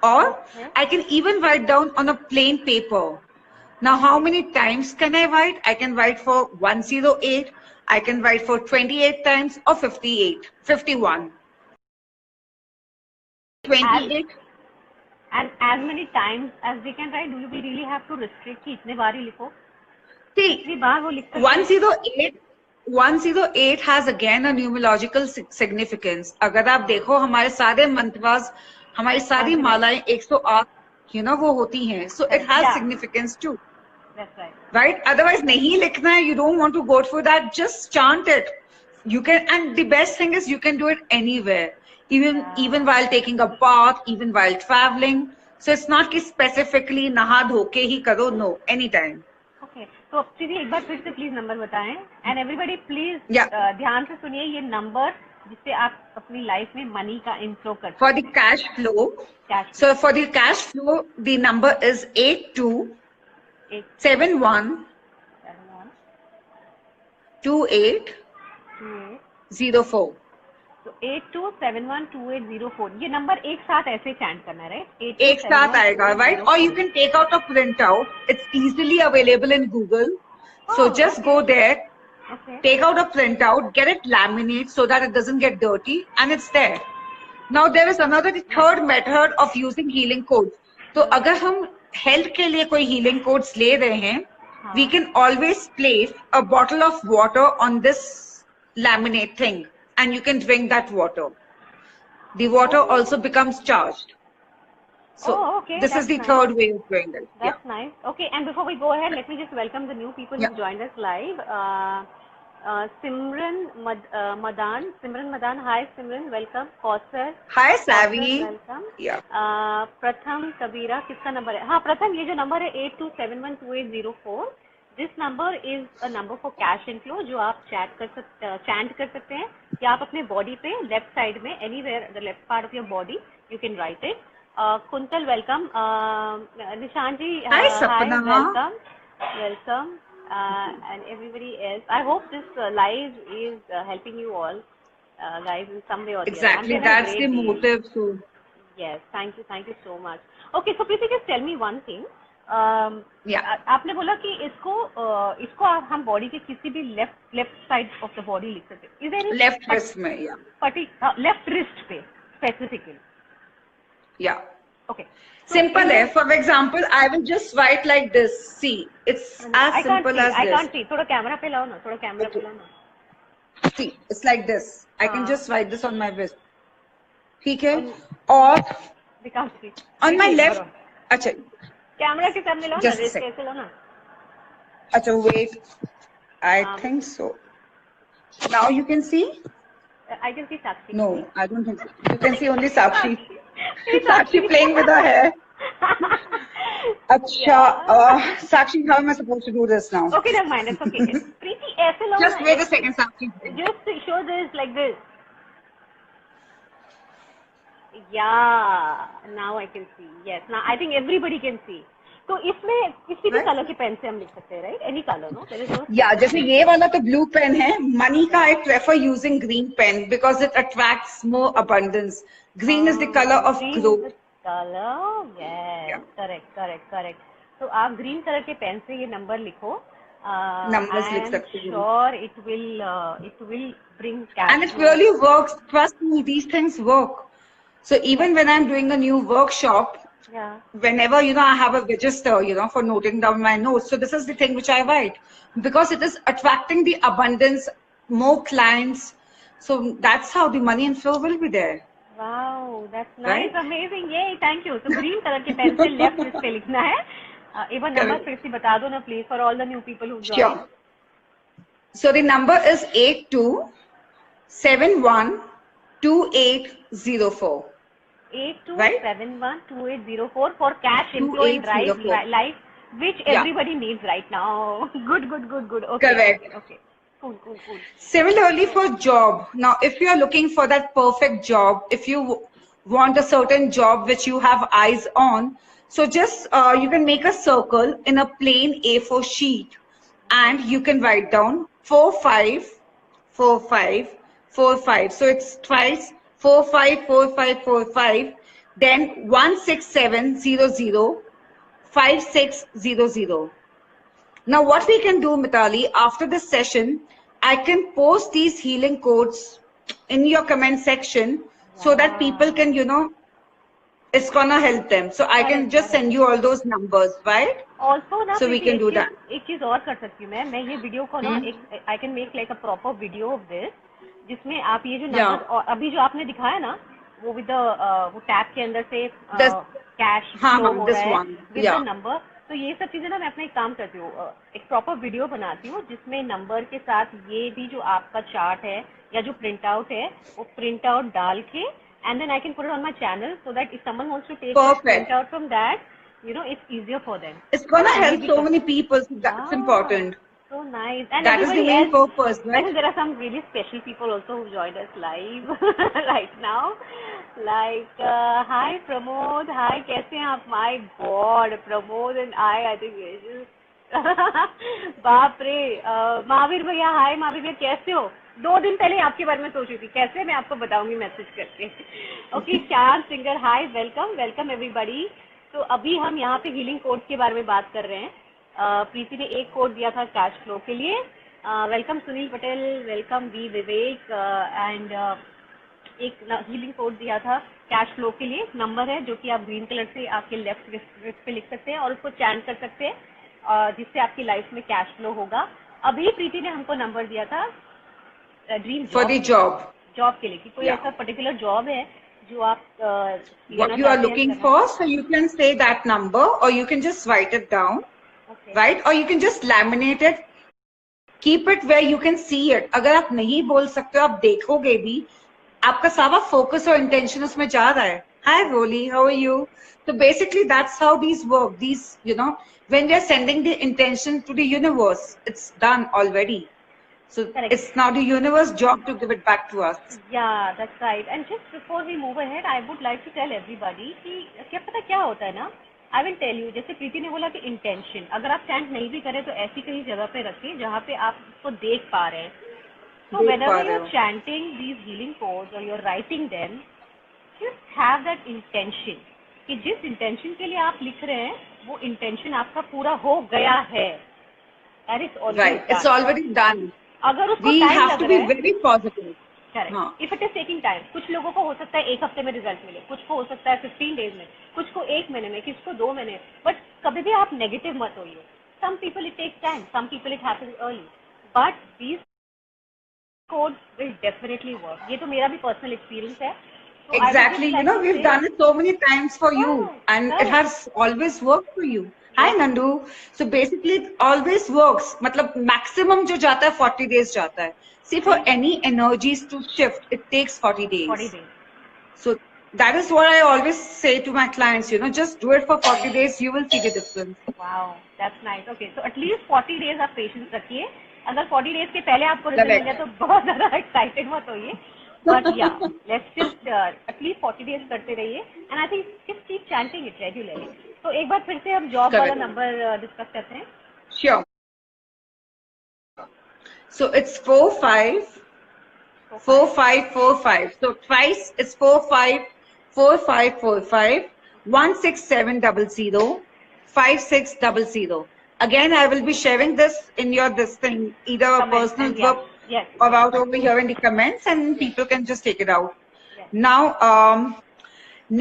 or I can even write down on a plain paper. Now, how many times can I write? I can write for 108, I can write for 28 times, or 58, 51, 28. And as many times as we can write, do you really have to restrict कि इतने बार ही लिखो? See, इतनी बार वो लिखते 108 has again a numerological significance. अगर आप देखो हमारे सारे मंत्रवास, हमारी सारी मालाएं 108, you know, वो होती हैं. So it has significance too. That's right. Right? Otherwise नहीं लिखना है, you don't want to go for that, just chant it. You can, and the best thing is you can do it anywhere. Even while taking a bath, even while traveling. So it's not कि specifically नहा धो के ही करो, no, anytime. Okay. तो प्रीति एक बार फिर से please number बताएं. एंड एवरीबडी प्लीज ध्यान से सुनिए ये नंबर जिससे आप अपनी लाइफ में मनी का इनफ्लो कर सकते हैं. For the cash flow, so for the cash flow, the number is 82712804. तो 82712804 ये नंबर एक साथ ऐसे चैंट करना है, राइट? एक साथ आएगा, right? Or you can take out a printout. It's easily available in Google. So just go there, take out a printout, get it laminated so that it doesn't get dirty, and it's there. Now there is another third method of using healing codes. तो अगर हम health के लिए कोई healing codes ले रहे हैं, we can always place a bottle of water on this laminate thing. And you can drink that water. The water also becomes charged. So this is the third way of doing it. That's nice. Okay, and before we go ahead, let me just welcome the new people who joined us live. Simran Madan. Simran Madan, hi Simran, welcome. Kausar. Hi Savi. Welcome. Yeah. Pratham Kabira, किसका number है? हाँ प्रथम, ये जो number है 82712804. This number is a number for cash inflow जो आप chant कर सकते हैं, या आप अपने बॉडी पे लेफ्ट साइड में anywhere the left part of your body you can write it. Kuntal, welcome. Nishan ji, hi Sapna. Welcome. And everybody else. I hope this live is helping you all, guys, in some way or the other. Exactly, that's the motive too. Yes, thank you so much. Okay, so please just tell me one thing. आपने बोला कि इसको हम body के किसी भी left side of the body लिख सकते हैं. लेफ्ट रिस्ट में, लेफ्ट रिस्ट पे स्पेसिफिकली. Okay. So Simple है. For example, I will just write like this. See, it's as simple as I this. can't see. थोड़ा कैमरा पे लाओ ना. थोड़ा कैमरा पे लाओ ना. See, it's like this. I can हाँ. just write this on my wrist. ठीक है? On- और We can't see. on my Wait, left. बरो. अच्छा. कैमरा के सामने लाओ ना. Just a wrist second. कैसे लाओ ना. अच्छा, wait. I think so. Now you can see? I can see Sakshi. No, I don't think so. You can see only Sakshi. Hey, Sakshi playing with her hair. Acha, Sakshi, how am I supposed to do this now? Okay, never mind. It's okay. Preeti, ऐसे लो Just ना. wait a second, Sakshi. Just to show this like this. Yeah, now I can see. Yes, now I think everybody can see. तो इसमें किसी भी colour के pen से हम लिख सकते हैं, right? Any color, no? There is no. Yeah, जैसे ये वाला तो blue pen है. Money का I prefer using green pen because it attracts more abundance. Green is the color of green growth. is the color. Yes, Yeah. correct. तो आप green color के pen से ये नंबर लिखो. Numbers लिख I'm सकते हो. sure it will bring cash. And it really works. Trust me, these things work. So even when I'm doing a new workshop, Yeah. whenever I have a register for noting down my notes, so this is the thing which I write because it is attracting the abundance, more clients, so that's how the money and flow will be there. Wow, that's nice, Right? amazing, yay, thank you. So green color के pen से left wrist पे लिखना है. एक बार number फिर से बता दो ना please for all the new people who join. Sure. So the number is 82712804. 82712804 for cash inflow in 2804. life, which Yeah. everybody needs right now. Good. Okay. Correct. Okay. Cool. Similarly for job, now if you are looking for that perfect job, if you want a certain job which you have eyes on, so just you can make a circle in a plain A4 sheet and you can write down 454545. So it's twice 454545, then 167005600. Now what we can do, Mitali, after this session, I can post these healing codes in your comment section so that people can, it's gonna help them. So I can just send you all those numbers, right? Also ना So we can do that. एक चीज और कर सकती हूँ मैं ये video को ना I can make like a proper video of this, जिसमें आप ये जो नंबर और अभी जो आपने दिखाया ना वो विद वो टैब के अंदर से कैश फ्लो हो रहा है विद द नंबर. तो ये सब चीजें ना मैं अपना एक काम करती हूँ, एक प्रॉपर वीडियो बनाती हूँ जिसमें नंबर के साथ ये भी जो आपका चार्ट है या जो प्रिंट आउट है वो प्रिंट आउट डाल के and then I can put it on my channel so that if someone wants to take a print out from that, it's easier for them. It's gonna help so many people. So that's important. So nice. And that is the main purpose, right? And there are some really special people also who joined us live right now. Like, hi Pramod, hi, कैसे हैं आप? My God, Pramod and I think we're just बाप रे. महावीर भैया, हाय महावीर भैया, कैसे हो? 2 दिन पहले आपके बारे में सोच रही थी, कैसे मैं आपको बताऊंगी मैसेज करके. ओके, श्याम सिंगर, हाय, वेलकम एवरीबॉडी. तो अभी हम यहाँ पे हीलिंग कोड के बारे में बात कर रहे हैं. प्रीति ने एक कोड दिया था कैश फ्लो के लिए. Welcome Sunil Patel, welcome V Vivek, and एक हीलिंग कोड दिया था कैश फ्लो के लिए. नंबर है जो कि आप ग्रीन कलर से आपके लेफ्ट रिस्ट पे लिख सकते हैं और उसको चैंट कर सकते हैं जिससे आपकी लाइफ में कैश फ्लो होगा. अभी प्रीति ने हमको नंबर दिया था ड्रीम जॉब के लिए कि कोई ऐसा पर्टिकुलर जॉब है जो आप what you are looking for, so you can say that number or you can just write it down. Okay. Right, or you can just laminate it, keep it where you can see it. अगर आप नहीं बोल सकते हो, आप देखोगे भी, आपका सारा फोकस और इंटेंशन उसमें जा रहा है. Hi Roli, how are you? So basically that's how these work. These, when we are sending the intention to the universe, it's done already. So correct. It's now the universe job to give it back to us. Yeah, that's right. And just before we move ahead, I would like to tell everybody कि क्या पता क्या होता है ना. I will tell you, जैसे प्रीति ने बोला कि इंटेंशन, अगर आप चैंट नहीं भी करें तो ऐसी कहीं जगह पे रखिए जहाँ पे आप उसको देख पा रहे हैं. So whenever you are chanting these healing codes or you are writing them, just have that intention कि जिस इंटेंशन के लिए आप लिख रहे हैं वो इंटेंशन आपका पूरा हो गया है. That is already right. Done. It's already done. अगर उसको we टाइम have लग to रहा be very positive. Correct. If it is taking time, कुछ लोगों को हो सकता है 1 हफ्ते में रिजल्ट मिले, कुछ को हो सकता है 15 डेज में, कुछ को 1 महीने में, किसी को 2 महीने. बट कभी भी आप नेगेटिव मत होइए. Some people it takes time, some people it happens early, but these codes will definitely work. ये तो मेरा भी पर्सनल एक्सपीरियंस है. So Exactly. You know, we've done it so many times for you, and it has always worked for you. Hi, Nandu. So basically, it always works. मतलब maximum जो जाता है 40 days जाता है. See, for any energies to shift, it takes 40 days. 40 days. So that is what I always say to my clients. You know, just do it for 40 days. You will see the difference. Wow, that's nice. Okay, so at least 40 days आप patience रखिए. अगर 40 days के पहले आपको result मिल जाए तो बहुत ज्यादा एक्साइटेड मत होइए. But yeah, let's just at least 40 days करते रहिए. And I think just keep chanting it regularly. तो एक बार फिर से हम जॉब वाला नंबर डिस्कस करते हैं. Sure. So it's 454545. So twice it's 454545 16700 5600. Again, I will be sharing this in your this thing, either a personal book. Yes. Or out over here in the comments, and people can just take it out. Yes. Now,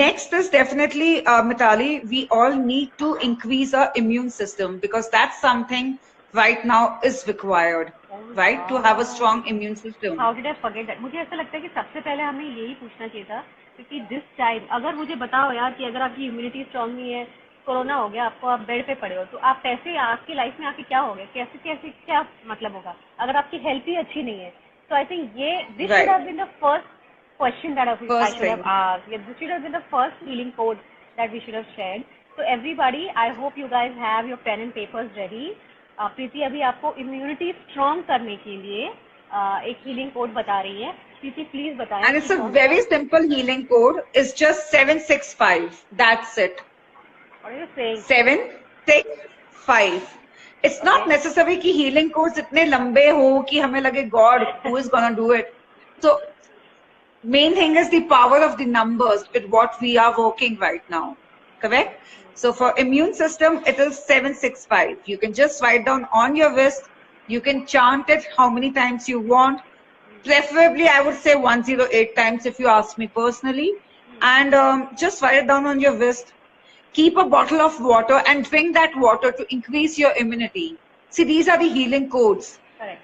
next is definitely, Mitali, we all need to increase our immune system, because that's something right now is required, right? To have a strong immune system. How did I forget that? मुझे ऐसा लगता है कि सबसे पहले हमें यही पूछना चाहिए था, क्योंकि this time अगर मुझे बताओ यार कि अगर आपकी इम्यूनिटी स्ट्रांग नहीं है, कोरोना हो गया आपको, आप बेड पे पड़े हो, तो आप कैसे, आपकी लाइफ में आके क्या हो गया, कैसे कैसे क्या मतलब होगा अगर आपकी हेल्थ ही अच्छी नहीं है. So I think this should have been the first question that I should have asked. Yeah, this should have been the first healing code that we should have shared. So everybody, I hope you guys have your pen and papers ready. प्रीति अभी आपको immunity strong करने के लिए एक healing code बता रही है. प्रीति please बताएं. And it's a very simple healing code. It's just 765. That's it. What are you saying? 765. It's not necessary कि healing codes इतने लंबे हो कि हमें लगे God, who is gonna do it? So main thing is the power of the numbers with what we are working right now. Correct? So for immune system, it is 765. You can just write down on your wrist. You can chant it how many times you want. Preferably, I would say 108 times if you ask me personally. And just write it down on your wrist. Keep a bottle of water and drink that water to increase your immunity. See, these are the healing codes. Correct.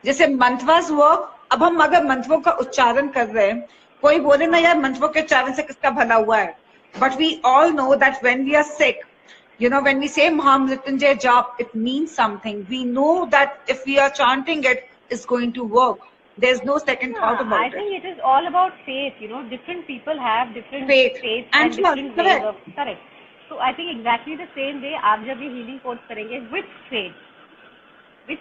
जैसे मंत्रवास work, अब हम अगर मंत्रों का उच्चारण कर रहे हैं, कोई बोले ना यार मंत्रों के उच्चारण से किसका भला हुआ है. But we all know that when we are sick, you know, when we say Mahamrityunjay Jap, it means something. We know that if we are chanting it, it's going to work. There's no second thought about it. I think it is all about faith. You know, different people have different faith and different ways of. Correct. So I think exactly the same way. आप जब ये healing codes करेंगे with faith, it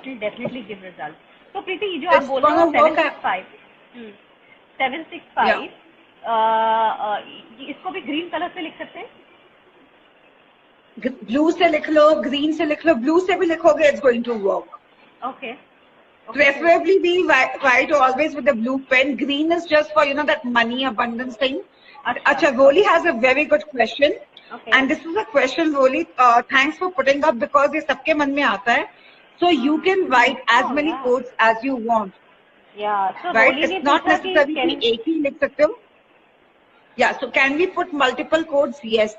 will definitely give results. So प्रीति ये जो आप बोल रहे हो 765, इसको भी ग्रीन कलर से लिख सकते हैं. ब्लू से लिख लो, ग्रीन से लिख लो, ब्लू से भी लिखोगे, it's going to work. Okay. Preferably we write always with the blue pen. Green is just for, you know, that money abundance thing. Acha, Roli has a very good question. Okay. And this is a question, Roli, thanks for putting up, because ये सबके मन में आता है. So you can write as many codes as you want. Yeah. So right? It's not necessary कि एक ही लिख सकते हो. Yeah. So can we put multiple codes? Yes.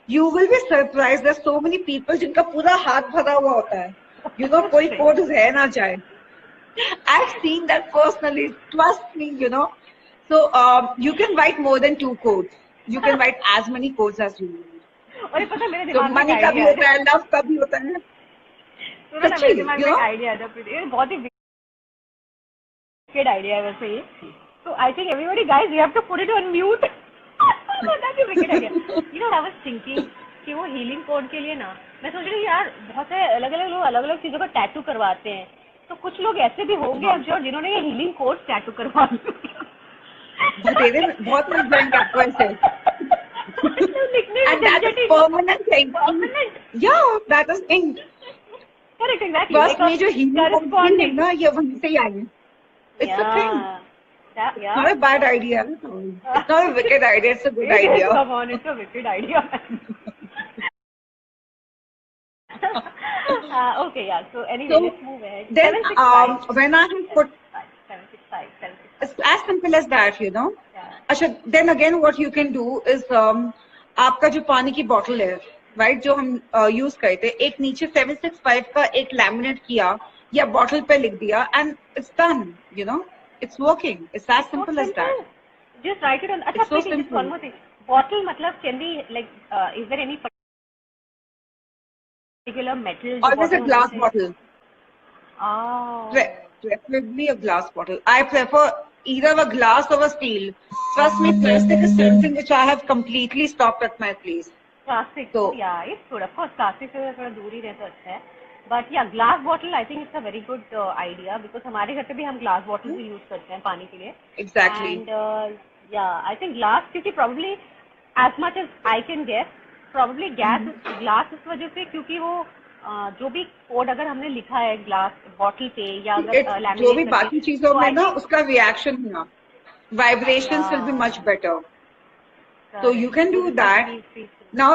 You will be surprised. There's so many people जिनका पूरा हाथ भरा हुआ होता है. You know, कोई code रह ना जाए. I've seen that personally. Trust me, you know. So you can write more than 2 codes. You can write as many codes as you need. और पता मेरे So दिमाग में money का भी होता है, love का भी होता है. मेरे दिमाग में आइडिया है, ये बहुत ही wicked आइडिया है वैसे ये. So I think everybody, guys, you have to put it on mute. That's a wicked idea. You know, I was thinking कि वो healing code के लिए ना, मैं सोच रही हूँ यार बहुत से अलग-अलग लोग अलग-अलग चीजों का टैटू करवाते हैं. तो कुछ लोग ऐसे भी होंगे अब जो जिन्होंने ये हीलिंग कोड टैटू करवा बहुत मिल जाएंगे आपको ऐसे. And that is permanent thing. Permanent. Yeah, that is inked. Correct, exactly. First में जो healing code है ना, ये वहीं से ही आए. It's a thing. Yeah. Not a bad idea. It's not a wicked idea. It's a good idea. Come on, it's a wicked idea. Okay, yeah. So anyway, let's move ahead. Then when I have put 765. It's as simple as that, you know. Yeah. अच्छा, then again what you can do is आपका जो पानी की bottle है, right, जो हम use करते हैं, एक नीचे 765 का एक लैमिनेट किया या बॉटल पे लिख दिया and it's done, you know, it's working, it's as So simple as that, simple. Just write it on. अच्छा, it's so quickly, just one simple. more thing. Bottle मतलब can be like, is there any particular metal जो Always a bottle होना glass चाहिए? bottle. Oh. Preferably a glass bottle. I prefer either a glass or a steel. Trust me, plastic is something which I have completely stopped at my place. Plastic, So, yeah, it's good. Of course, plastic से थोड़ा दूर ही रहे तो अच्छा है. But yeah, glass bottle, I think it's a very good idea because हमारे घर पे भी हम glass bottle भी use करते हैं पानी के लिए. exactly. And yeah, I think glass क्योंकि probably as much as I can guess, probably glass इस वजह से क्योंकि वो जो भी कोड अगर हमने लिखा है ग्लास बॉटल पे या अगर जो भी लैमिनेट बाकी करके, चीजों तो में आई ना थिंक उसका reaction होना, vibrations will be much better. So you can do that. Now,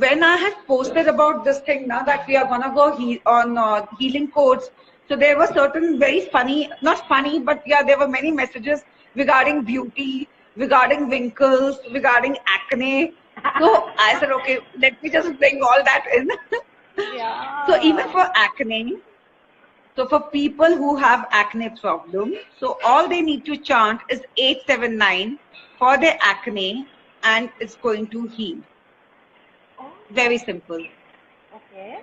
when I had posted about this thing now that we are gonna go on healing codes, so there were certain very funny, not funny, but yeah, there were many messages regarding beauty, regarding wrinkles, regarding acne. So I said, okay, let me just bring all that in. Yeah. So even for acne, so for people who have acne problem, so all they need to chant is 879 for their acne, and it's going to heal. Oh, Very simple. okay.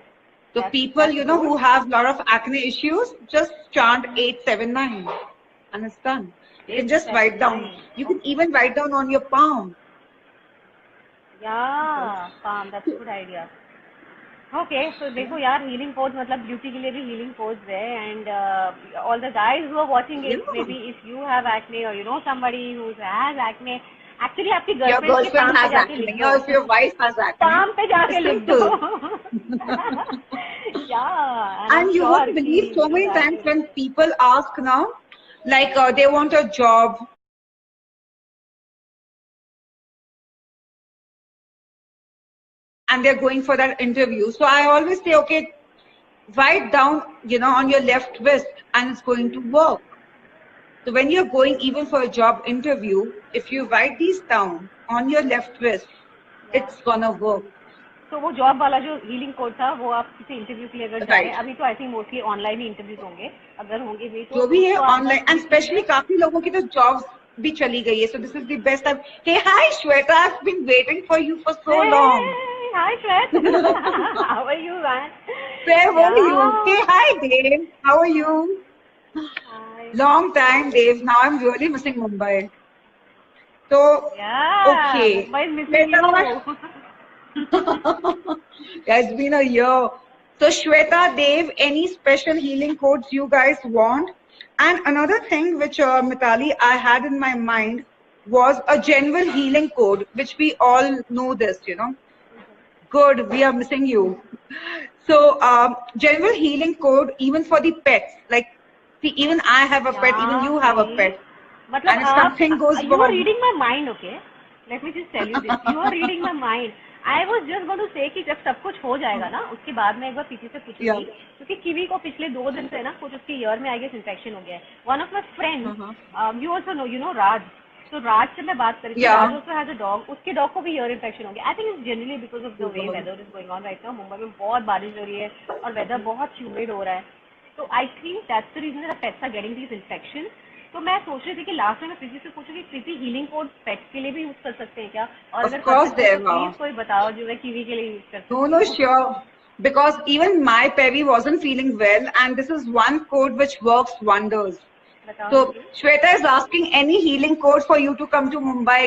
So people, That's you know, good. who have lot of acne issues, just chant 879 and it's done. You can just write down. 879. You can even write down on your palm. Yeah, palm. That's a good idea. Okay, so देखो यार, healing codes मतलब beauty के लिए भी healing codes है, and all the guys who are watching it, Yeah. maybe if you have acne or you know somebody who has acne, actually आपकी Your girlfriend के girlfriend palm पे has जाके लिख acne, दो. or if your wife has acne. palm पे जाके It's लिख दो. simple. Yeah, and I'm And you sure won't कि believe so you know many that times will. when people ask now, like they want a job, and they're going for that interview. So I always say, okay, write down, you know, on your left wrist, and it's going to work. So when you're going even for a job interview, if you write these down on your left wrist, Yeah. it's gonna work. तो वो job वाला जो healing code था वो आप किसी interview के लिए अगर जा रहे Right. हैं, अभी तो I think mostly online he interviews होंगे, अगर होंगे भी जो भी है तो आप ऑनलाइन, बस एंड स्पेशली काफी लोगों की तो जॉब्स भी चली गई है. So this is the best time. Hey hi Shweta, I have been waiting for you for so long. Hi Shwet. How are you, man? Where were you? Yeah. Hey hi Dave, how are you? Hi. Long time Dave. Now I'm really missing Mumbai. So Yeah, okay, Mumbai is missing Shweta, you. yeah, it's been a year. So Shweta, Dave, any special healing codes you guys want? And another thing which Mitali I had in my mind was a general healing code, which we all know this, you know. Good, we are missing you. So general healing code even for the pets. Like, see, even I have a pet, even Yeah, you have a see. pet. मतलब And if आप, something goes you are wrong, reading my mind, okay? Let me just tell you this. You are reading my mind. I was just going to say कि जब सब कुछ हो जाएगा ना, उसके बाद मैं एक बार पीछे से पूछूंगी, yeah. क्योंकि किवी को पिछले 2 दिन से ना कुछ उसके ईयर में आई गेस इन्फेक्शन हो गया है. One of my friends, you also know, you know Raj. तो राज से मैं बात करी थी. Yeah. Raj also has a dog. उसके डॉग को भी ईयर इन्फेक्शन हो गया. I think it's generally because of the way weather is going on right now. Mumbai में बहुत बारिश हो रही है और वेदर बहुत ह्यूमिड हो रहा है. तो I think that's the reason that pets are getting these infection. तो मैं सोच रही थी कि लास्ट में मैं प्रीति से पूछूं कि प्रीति हीलिंग कोड पेट्स के लिए भी यूज कर सकते हैं क्या, और Of अगर कर course सकते हैं there तो are. प्लीज कोई बताओ जो मैं कीवी के लिए यूज कर सकती No, हूँ. no, sure. Because even my Perry wasn't feeling well, and this is one code which works wonders. बताओ So दीदी. Shweta is asking any healing code for you to come to Mumbai.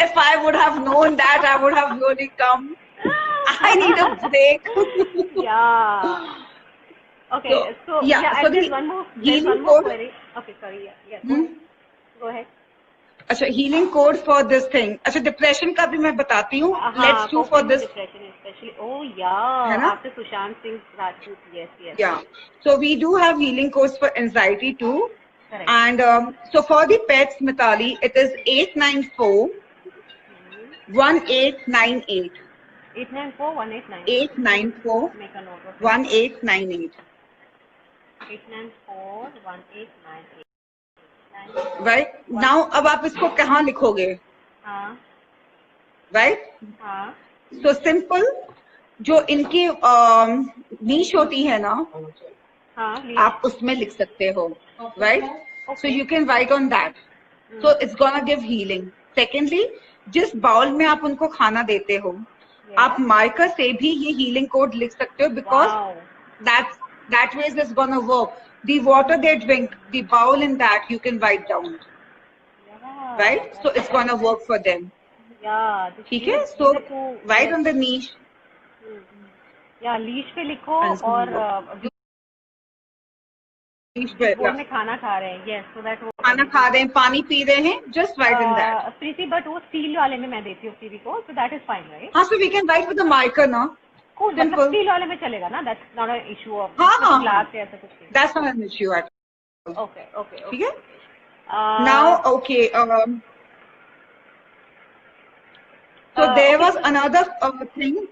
If I would have known that, I would have really come. I need a break. Yeah. Okay, so yeah, yeah, so and the there's one more healing code. query. Okay, sorry, yeah, Hmm? go ahead. अच्छा, healing code for this thing. अच्छा, depression का भी मैं बताती हूँ. Let's do for Coping with this. depression especially. Oh yeah, है ना? after Sushant Singh Rajput, yes. Yeah. So we do have healing codes for anxiety too. Correct. And so for the pets, Mitali, it is 894 1898. 894-1898. 894 Make a note of it. 1898. 894-1898. Right now अब आप इसको कहाँ लिखोगे? हाँ right हाँ so simple, जो इनकी नीश होती है ना, हाँ आप उसमें लिख सकते हो. Right so okay you can write on that. So it's gonna give healing. Secondly, जिस बाउल में आप उनको खाना देते हो, आप मार्कर से भी ये हीलिंग कोड लिख सकते हो, because wow that way is gonna work. The water they drink, the bowl in that you can write down, right? So it's gonna work for them. या ठीक है? So write on the niche. या leash पे लिखो And it's और gonna work. जो Niche जिस पे, बोर्ड yeah. में खाना खा रहे हैं, यस, सो दैट वो खाना खा रहे हैं, पानी पी रहे हैं, just write in that. Preeti, but वो स्टील वाले में मैं देती हूँ सीवी को, so that is fine, right? हाँ, so we can write with the marker now. Cool, मतलब Simple. स्टील वाले में चलेगा ना? That's not an issue of हाँ, ग्लास या ऐसा कुछ नहीं. that's not an issue at all. Okay okay ठीक है? Okay. Now, okay. So there was another thing,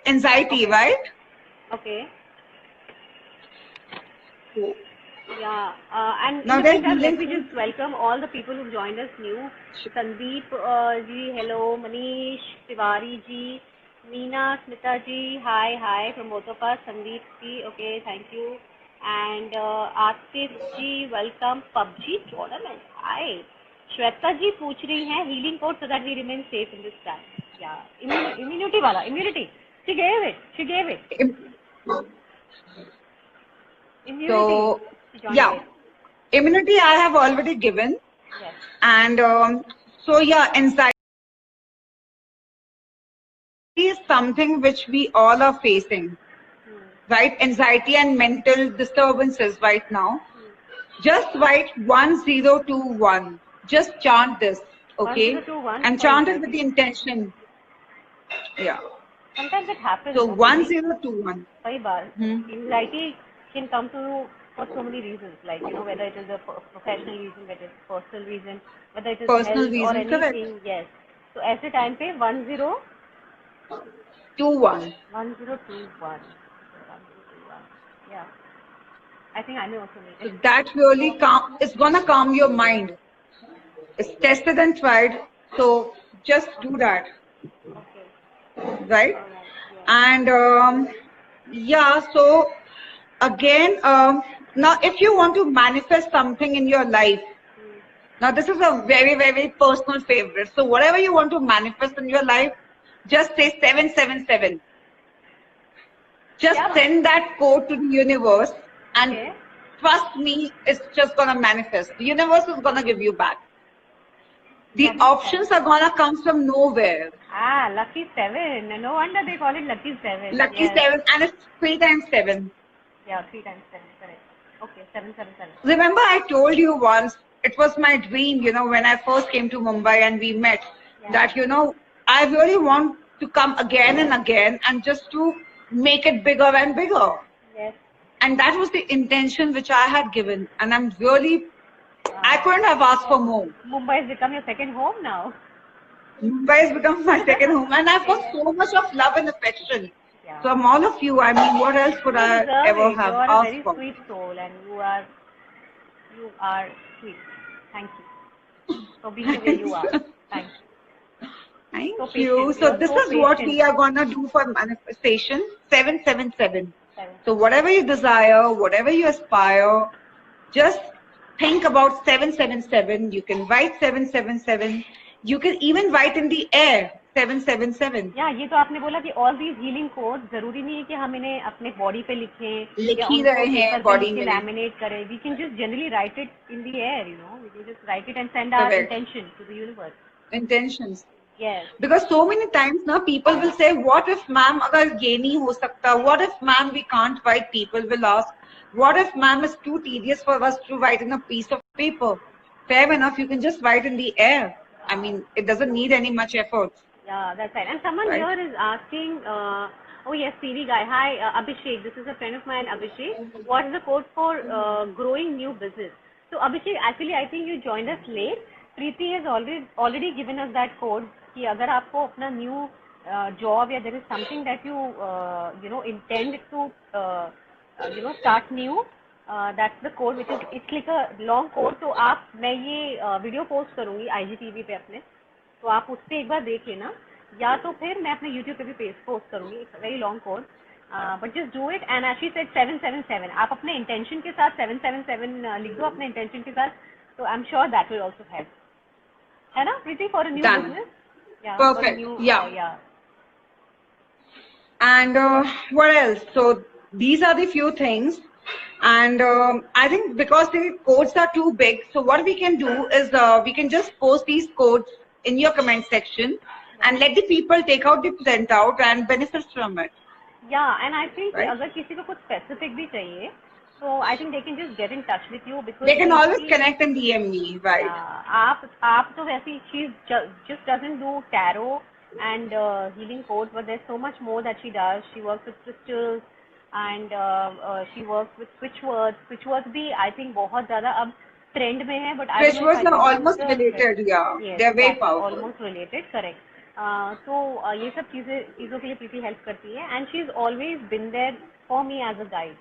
anxiety, right? Okay. So, Yeah, and now in the there's meantime, let me healing. just welcome all the people who've joined us new. Sandeep ji, hello. Manish Tiwari ji, Meena Smita ji, hi from both of us. Sandeep ji, okay, thank you. And Atif ji, welcome. PUBG tournament, hi. Shweta ji पूछ रही हैं healing code so that we remain safe in this time. Yeah, immunity वाला, immunity. She gave it. Immunity. So, yeah, immunity I have already given. Yes. And so, yeah, anxiety is something which we all are facing, right? Anxiety and mental disturbances right now. Just write 1021. Just chant this, okay? 1021 And for chant it with anxiety. the intention. Yeah. Sometimes it happens. So no, 1021. कई बार anxiety can come to you for so many reasons, like, you know, whether it is a professional reason, whether it's personal reason, whether it is Personal health or reason, anything. correct. Yes. So ऐसे time पे 21. 1021. Yeah. I think I may also make So it. that really it's gonna calm your mind. It's tested and tried. So just do that. Okay. Right? All right. Yeah. And yeah, so again, now if you want to manifest something in your life, now this is a very, very personal favorite. So whatever you want to manifest in your life, just say 777. Just send that code to the universe, and Okay. trust me, it's just gonna manifest. The universe is gonna give you back. The options are gonna come from nowhere. Ah, lucky 7. No wonder they call it lucky 7. Lucky Yes. 7, and it's 3 times 7. Yeah, 3 times 7, correct. Okay, 777. Remember, I told you once, it was my dream, you know, when I first came to Mumbai and we met, that, you know, I really want to come again and again and just to make it bigger and bigger. Yes. And that was the intention which I had given. And I'm really, I couldn't have asked for more. Mumbai has become your second home now. Mumbai has become my second home. And I've got so much of love and affection from all of you. I mean, what else could I ever have asked for? You are a very sweet soul, and you are sweet. Thank you for being the way you are. Thank you. Thank you. So this is what we are gonna do for manifestation. 777. So whatever you desire, whatever you aspire, just think about 777. You can write 777. You can even write in the air 777. या ये तो आपने बोला कि all these healing codes जरूरी नहीं है कि हम इन्हें अपने बॉडी पे लिखें लिख ही रहे हैं बॉडी में, लैमिनेट करें. We can just generally write it in the air, you know. We can just write it and send our intention to the universe. Intentions. Yes. Because so many times now people will say, what if ma'am agar ye nahi ho sakta? What if ma'am we can't write? People will ask, what if ma'am is too tedious for us to write in a piece of paper? Fair enough, you can just write in the air. I mean, it doesn't need any much effort. Yeah, that's right. And someone here is asking, oh yes, CV guy. Hi, Abhishek. This is a friend of mine, Abhishek. What is the code for growing new business? So Abhishek, actually, I think you joined us late. Preeti has already given us that code. कि अगर आपको अपना new job या there is something that you you know intend to you know start new, that's the code which is it's like a long code. तो आप, मैं ये video post करूंगी IGTV पे अपने, तो आप उस पर एक बार देख लेना, या तो फिर मैं अपने YouTube पे भी पेज पोस्ट करूंगी. It's very long code, but just do it. And she said 777. आप अपने इंटेंशन के साथ 777 लिख दो अपने इंटेंशन के साथ, तो आई am sure that will also help. है ना प्रीति, फॉर अ न्यू बिजनेस? या फॉर अ न्यू, या. And what else? So these are the few things. And I think because the codes are too big, so what we can do is we can just post these codes in your comment section and let the people take out the printout and benefit from it. Yeah, and I think Right? अगर किसी को कुछ specific भी चाहिए, so I think they can just get in touch with you, because They can always connect and DM me, right? आप तो वैसे, she just doesn't do tarot and healing codes, but there's so much more that she does. She works with crystals and she works with switch words. Switch words भी I think बहुत ज़्यादा अब trend में है, but I don't Switch know if words I are can almost use the related, yeah. yes, They're very exactly, powerful. almost related, correct. तो ये सब चीज़ों के लिए प्रीति हेल्प करती है, and she is always been there for me as a guide.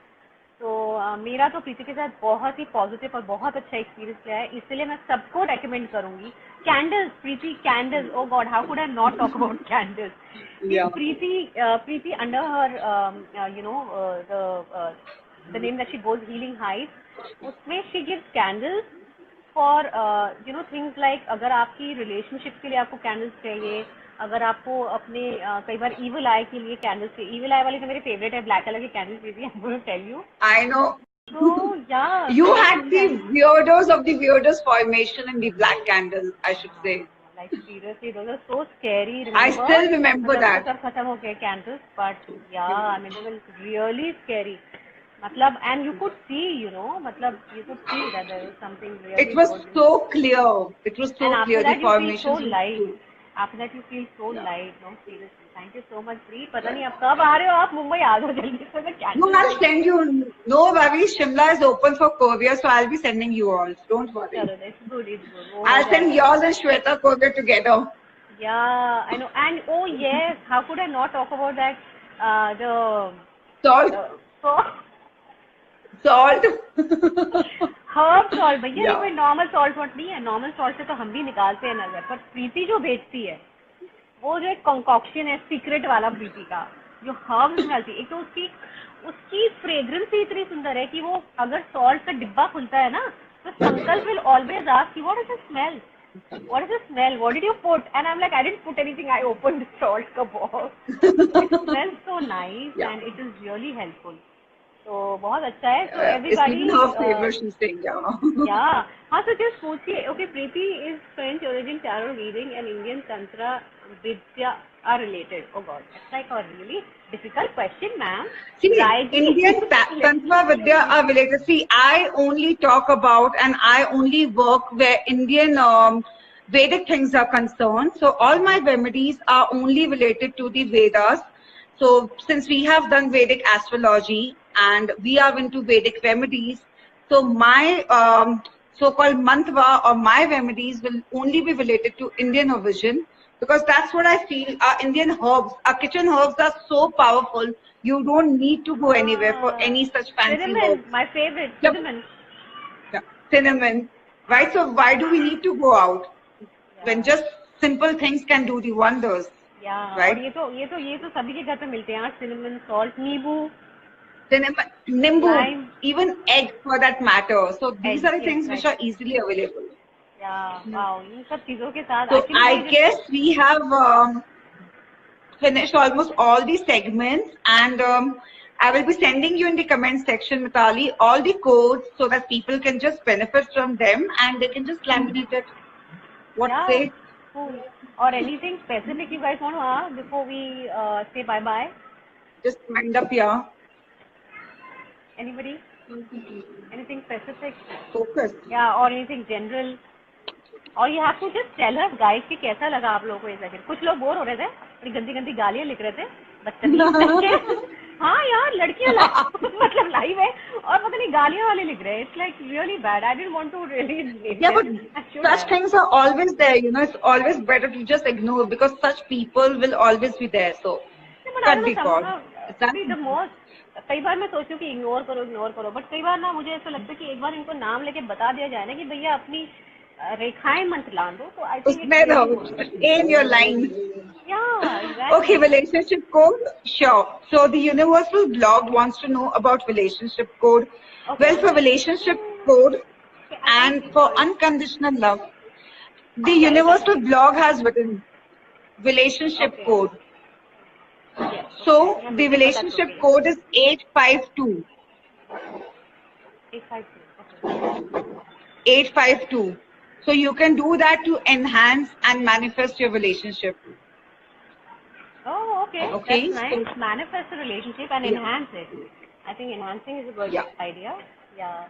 तो मेरा तो प्रीति के साथ बहुत ही पॉजिटिव और बहुत अच्छा एक्सपीरियंस रहा है, इसलिए मैं सबको रेकमेंड करूंगी. Candles, Preeti, candles, oh God, how could I not talk about candles. Preeti under her you know the name that she goes healing heights, उसमें she gives candles for you know things like, अगर आपकी relationship के लिए आपको candles चाहिए, अगर आपको अपने कई बार इविल आई के लिए कैंडल्स चाहिए. इविल आई वाली तो मेरे फेवरेट है, ब्लैक कलर की कैंडल्स दीजिए, I am going to tell you. I know. So yeah, You had the weirdos of the weirdest formation in the black candle, I should say. like seriously, those are so scary. I Remember? still remember that. सब खत्म हो गए candles, but yeah, I mean they were really scary. मतलब, and you could see, you know, मतलब you could see that there was something really. It was so clear. It was so and clear. After The that you feel so formations. light. After that you feel so light. No, seriously. Thank you so much, Preet. पता नहीं अब कब आ रहे हो आप मुंबई, आ जाओ जल्दी से. मैं No, I'll send you. No worries. Shimla is open for courier, so I'll be sending you all. Don't worry. चलो, it's good, it's good. I'll send yours and Shweta courier together. Yeah, I know. And oh yes, how could I not talk about that? The Salt. Salt. Herb salt भैया, ये कोई normal salt what नहीं है. Normal salt से तो हम भी निकालते हैं नजर, पर प्रीति जो बेचती है वो जो एक कंकॉक्शन है सीक्रेट वाला प्रीति का, जो हर्ब्स निकालती है. एक तो उसकी फ्रेग्रेंस ही इतनी सुंदर है कि वो अगर सॉल्ट का डिब्बा खुलता है ना, तो संकल्प will always ask what is the smell, what is the smell, what did you put, and I'm like, I didn't put anything, I opened the salt ka box. It smells so nice, and it is really helpful. तो बहुत अच्छा है. So everybody yeah. हाँ, so just पूछिए. Okay, Preeti is French origin, tarot reading and Indian tantra vidya are related. Oh god, that's like a really difficult question, ma'am. See, Indian tantra vidya are related. See, I only talk about and I only work where Indian Vedic things are concerned. So all my remedies are only related to the Vedas. So since we have done Vedic astrology and we are into Vedic remedies, so my so-called mantra or my remedies will only be related to Indian origin, because that's what I feel. Our Indian herbs, our kitchen herbs are so powerful. You don't need to go anywhere for any such fancy cinnamon, herbs. My favorite, cinnamon. Yeah. Cinnamon, right? So why do we need to go out when just simple things can do the wonders? Yeah, right? और ये तो सभी के घर पे मिलते हैं. Cinnamon, salt, नींबू, cinnamon, nimbu, even egg for that matter. So these are the things which are easily available. Yeah, wow. इन सब चीजों के साथ. So I guess we have finished almost all the segments, and I will be sending you in the comment section, Mitali, all the codes so that people can just benefit from them and they can just laminate it. What say? Cool. Or anything specific you guys want to ask before we say bye-bye? Just wind up here. Anybody? Anything specific? Focus. Yeah, or anything general? Or you have to just tell us guys कि कैसा लगा आप लोगों को ये session. कुछ लोग bore हो रहे थे, बड़ी गंदी गंदी गालियाँ लिख रहे थे, बच्चे. हाँ यार, लड़कियाँ मतलब लाइव है और पता नहीं गालियाँ वाले लिख रहे हैं. It's like really bad. I didn't want to really. Yeah, but such things are always there. You know, it's always better to just ignore because such people will always be there. So cut the call. कई बार मैं सोचती हूँ कि ignore करो, but कई बार ना मुझे ऐसा लगता है कि एक बार इनको नाम लेके बता दिया जाए ना कि भैया अपनी रेखाएं मत लान दो, तो आई थिंक उसमें रहो, stay in your line. या Okay, exactly. relationship code. Sure. So the universal blog wants to know about relationship code. Okay. Well, for relationship code I and think for unconditional love, the क्या universal blog has written relationship okay. code. Yes, So okay, the मुझे पता relationship चल code is 852. 852. 852. So you can do that to enhance and manifest your relationship. Oh, okay. Okay. That's So nice. Manifest a relationship and yeah, enhance it. I think enhancing is a good yeah. idea. Yeah.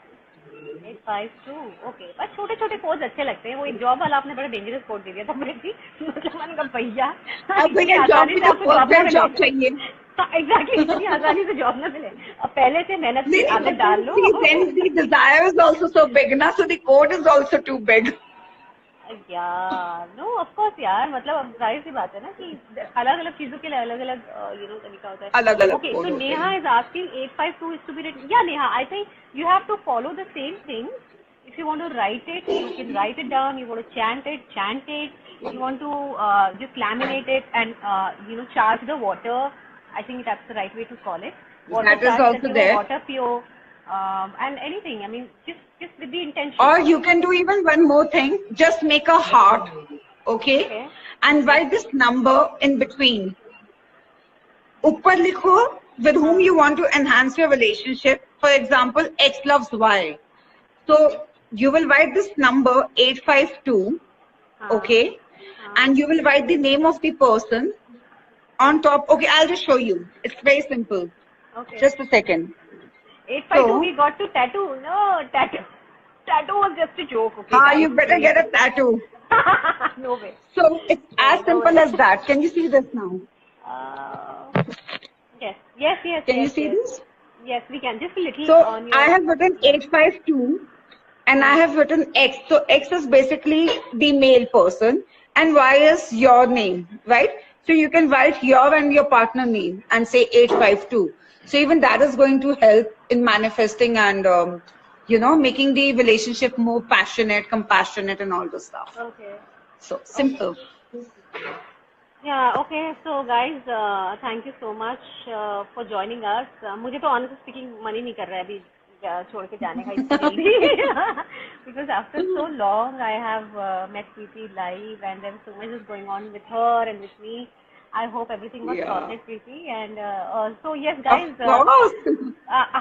852. Okay. पर छोटे छोटे codes अच्छे लगते हैं. वो एक job वाला आपने बड़ा डेंजरस कोड दे दिया था प्रीति. मतलब मैंने कहा भैया अब इतनी भैया जॉब आसानी की से तो आपको जॉब ना परफेक्ट मिले. जॉब चाहिए. एग्जैक्टली, इतनी आसानी से जॉब ना मिले. अब पहले से मेहनत की नहीं, आदत but डाल then low. see, then the desire is also so big, na? So the code is also too big. यार नो ऑफ कोर्स यार, मतलब अब जाहिर सी बात है ना कि अलग अलग चीजों के लिए अलग अलग तरीका होता है. अलग अलग ओके, code सो होते नेहा हैं. Is asking 852 is to be written. या Neha, I think you have to follow the same thing. If you want to write it, you can write it down. You want to chant it. You want to just laminate it and charge the water. I think that's the right way to call it. Water That is charge, also that there. water pure, and anything. I mean, just with the intention. Or you can do even one more thing. Just make a heart, okay? Okay. And write this number in between. Upar likho with whom you want to enhance your relationship. For example, X loves Y. So you will write this number 852, okay? And you will write the name of the person on top. Okay, I'll just show you. It's very simple. Okay. Just a second. 852, So- we got to tattoo. No, tattoo. Tattoo was just a joke, okay? Ah, guys, you better please. get a tattoo. No way. So it's as No simple way. as that. Can you see this now? Yes. Can you see this? Yes, we can. Just a little So on your... I have written 852 and I have written X. So X is basically the male person and Y is your name, right? So you can write your and your partner name and say 852. So even that is going to help in manifesting and, making the relationship more passionate, compassionate and all this stuff. Okay. So simple. Yeah, okay. So guys, thank you so much for joining us. मुझे तो honestly speaking मन ही नहीं कर रहा है अभी छोड़ के जाने का इतनी जल्दी. Because after so long I have met Preeti live and there was so much is going on with her and with me. I hope everything was sorted, Preeti. And so yes guys, Of course.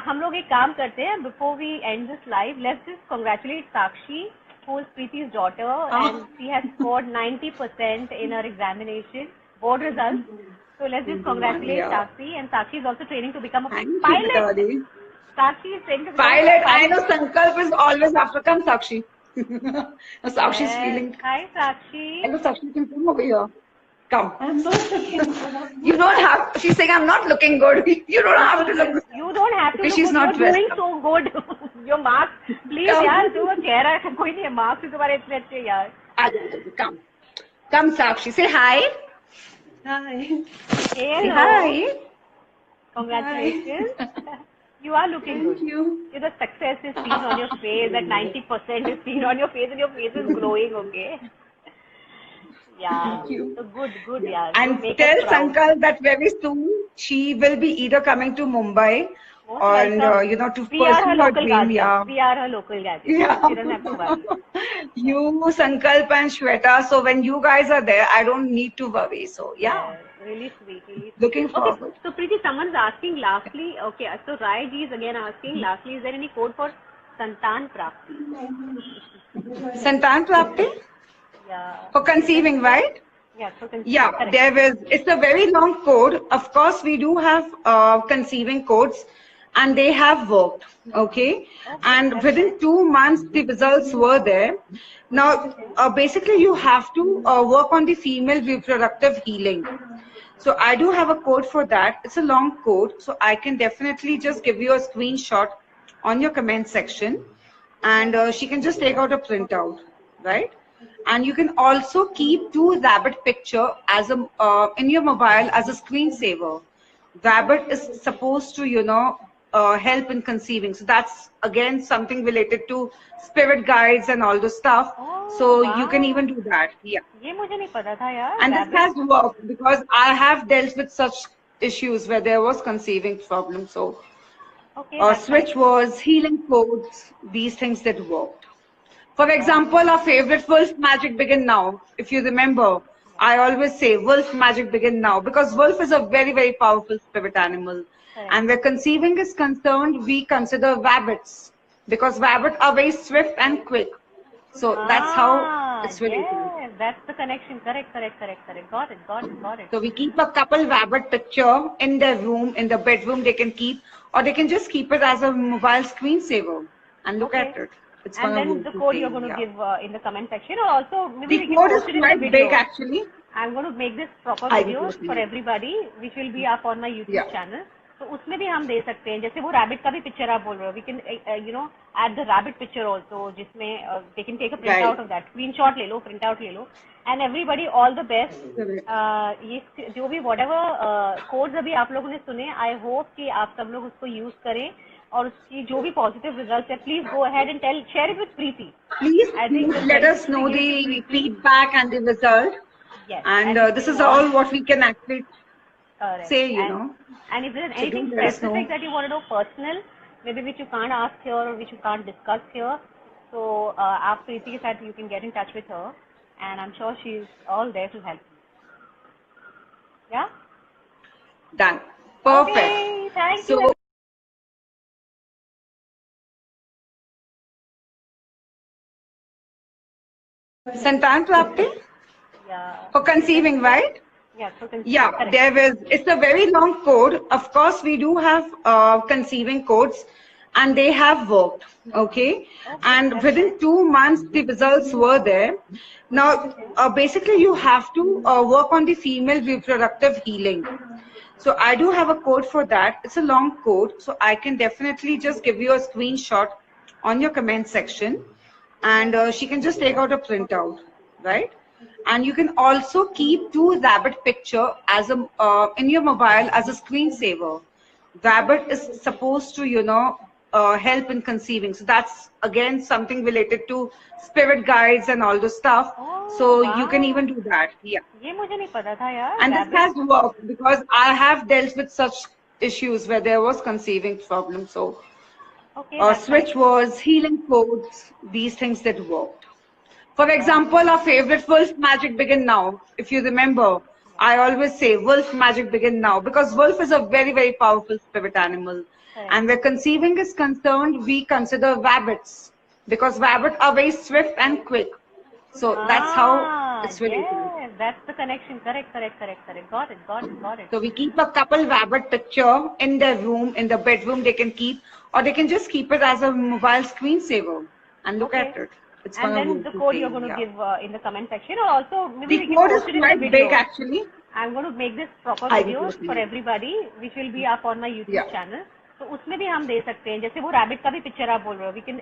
हम लोग एक काम करते हैं. Before we end this live, let's just congratulate Sakshi, who is Preeti's daughter, and she has scored 90% in her examination board results. So let's just congratulate Sakshi. And Sakshi is also training to become a pilot. Sakshi is training to become pilot. a pilot. I know Sankalp is always after. Come, Sakshi. Sakshi's feeling. Hi, Sakshi. Hello, Sakshi. You can come over here. Come. I'm not looking good. You don't have. She's saying I'm not looking good. You don't have to look. You don't have to Because look she's good. not You're doing dressed so good. Your marks, please Come. यार, जो वो कह रहा है कोई नहीं है, marks भी तुम्हारे इतने अच्छे यार. Come. Come, Sakshi. Say hi. Hi. Hey, Say hi. Congratulations. You are looking Thank good. you. The success is seen on your face. That 90% is seen on your face, and your face is glowing. Okay. Yeah. Thank you. So good. Yeah. And Make us tell proud. Sankalp that very soon she will be either coming to Mumbai Most and welcome. to We are her pursue her local dream. guardian. Yeah. We are her local guardian. Yeah. She doesn't have to worry. You, Sankalp and Shweta. So when you guys are there, I don't need to worry. So yeah. Really sweet. Really sweet. Looking Okay, forward. so Preeti, someone's asking lastly, okay, so Rai ji is again asking lastly, is there any code for Santan Prapti? Santan Prapti? Yeah. For conceiving, right? Yeah, so Yeah, correct. there is. It's a very long code. Of course, we do have conceiving codes, and they have worked. Okay, and within 2 months, the results were there. Now, basically, you have to work on the female reproductive healing. So I do have a code for that. It's a long code, so I can definitely just give you a screenshot on your comment section, and she can just take out a printout, right? And you can also keep 2 rabbit picture as a in your mobile as a screensaver. Rabbit is supposed to, help in conceiving. So that's again something related to spirit guides and all the stuff. So you can even do that. Yeah. ये मुझे नहीं पता था यार. And this has worked because I have dealt with such issues where there was conceiving problem. So switch words, healing codes, these things that worked. For example, our favorite wolf magic begin now. If you remember, I always say wolf magic begin now because wolf is a very, very powerful spirit animal. And where conceiving is concerned, we consider rabbits because rabbits are very swift and quick. So that's how it's really Yes, that's the connection. Correct. Got it. So we keep a couple rabbit picture in their room, in the bedroom they can keep, or they can just keep it as a mobile screensaver and look at it. It's And gonna then work the code you're okay, going to yeah. give in the comment section, or also maybe we The can code post is it in the quite video. big actually. I'm going to make this proper I videos will for post it. everybody, which will be up on my YouTube Yeah. channel. तो उसमें भी हम दे सकते हैं, जैसे वो rabbit का भी पिक्चर आप बोल रहे हो, we can add the rabbit picture also, जिसमें they can take a print out of that, screenshot ले लो, print out ले लो, and everybody all the best. ये जो भी whatever codes अभी आप लोगों ने सुने, I hope कि आप सब लोग उसको use करें और उसकी जो भी positive results है, please go ahead and share it with Preeti. Please I think let us know the feedback and the result. Yes. And this is all what we can actually say, you know. And if there's So anything do let us specific know. that you want to know personal, maybe which you can't ask here or which you can't discuss here, so आप प्रीति के साथ you can get in touch with her, and I'm sure she's all there to help you. Yeah? Done. Perfect. Okay, thank So you. Santan Prapti Yeah. for conceiving, right? Yeah, so Yeah, correct. there is. It's a very long code. Of course, we do have conceiving codes, and they have worked. Okay, and within 2 months, the results were there. Now, basically, you have to work on the female reproductive healing. So I do have a code for that. It's a long code, so I can definitely just give you a screenshot on your comment section, and she can just take out a printout, right? And you can also keep two rabbit picture as a in your mobile as a screensaver. Rabbit is supposed to, help in conceiving. So that's again something related to spirit guides and all the stuff. So you can even do that. Yeah. ये मुझे नहीं पता था यार. And this has worked because I have dealt with such issues where there was conceiving problem. So switch words, healing codes, these things that worked. For example, our favorite wolf magic begin now. If you remember, I always say wolf magic begin now because wolf is a very, very powerful spirit animal. And where conceiving is concerned, we consider rabbits because rabbits are very swift and quick. So that's how it's really Yes, that's the connection. Correct. Got it. So we keep a couple rabbit picture in their room, in the bedroom they can keep, or they can just keep it as a mobile screensaver and look at it. It's And gonna then work the code you're okay, going to yeah. give in the comment section, or also maybe The we code can is post it in the quite video. big actually. I'm going to make this proper I will videos post it. for everybody, which will be up on my YouTube Yeah. channel. तो उसमें भी हम दे सकते हैं, जैसे वो rabbit का भी पिक्चर आप बोल रहे हो, we can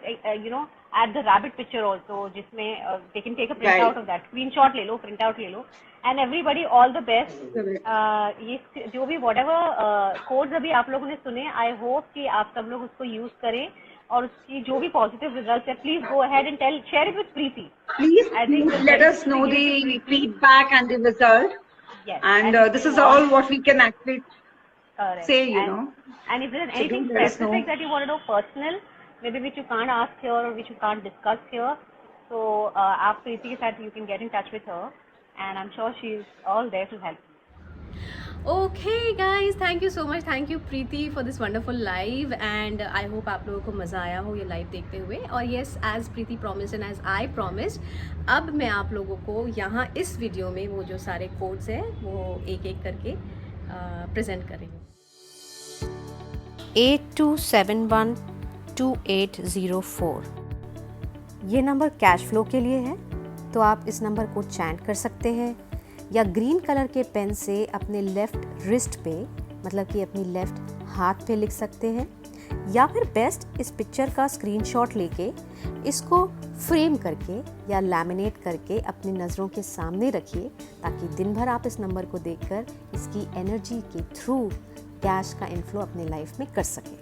add the rabbit picture also, जिसमें they can take a print out of that, screenshot ले लो, print out ले लो, and everybody all the best. ये जो भी whatever codes अभी आप लोगों ने सुने, I hope कि आप सब लोग उसको use करें और उसकी जो भी positive results है, please go ahead and share it with Preeti. Please I think let us know the feedback and the result. Yes. And this is all what we can actually say, you know. And if there's So anything do let us specific know. that you want to know personal, maybe which you can't ask here or which you can't discuss here, so आप प्रीति के साथ you can get in touch with her, and I'm sure she's all there to help you. Okay guys, thank you so much. Thank you Preeti for this wonderful live, and I hope आप लोगों को मज़ा आया हो ये live देखते हुए. और yes, as Preeti promised and as I promised, अब मैं आप लोगों को यहाँ इस वीडियो में वो जो सारे कोड्स हैं वो एक एक करके प्रेजेंट कर रही हूँ. 82712804 ये नंबर कैश फ्लो के लिए है, तो आप इस नंबर को चैंट कर सकते हैं या ग्रीन कलर के पेन से अपने लेफ़्ट रिस्ट पे, मतलब कि अपनी लेफ़्ट हाथ पे लिख सकते हैं, या फिर बेस्ट इस पिक्चर का स्क्रीनशॉट लेके इसको फ्रेम करके या लैमिनेट करके अपनी नज़रों के सामने रखिए, ताकि दिन भर आप इस नंबर को देखकर इसकी एनर्जी के थ्रू कैश का इन्फ्लो अपने लाइफ में कर सके।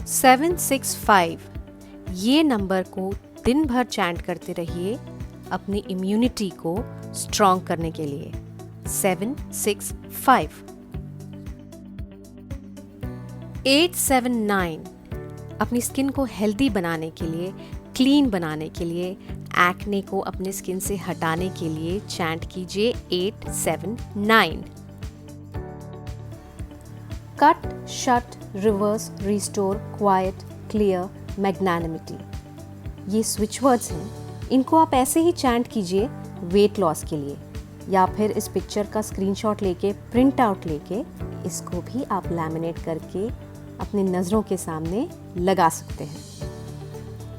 765 ये नंबर को दिन भर चैंट करते रहिए अपनी इम्यूनिटी को स्ट्रॉन्ग करने के लिए। 765। 879 अपनी स्किन को हेल्दी बनाने के लिए, क्लीन बनाने के लिए, एक्ने को अपने स्किन से हटाने के लिए चैंट कीजिए 879। Cut, shut, reverse, restore, quite, clear, magnanimity ये स्विच वर्ड्स हैं। इनको आप ऐसे ही चैंट कीजिए वेट लॉस के लिए, या फिर इस पिक्चर का स्क्रीनशॉट लेके, प्रिंट आउट लेके इसको भी आप लैमिनेट करके अपनी नज़रों के सामने लगा सकते हैं।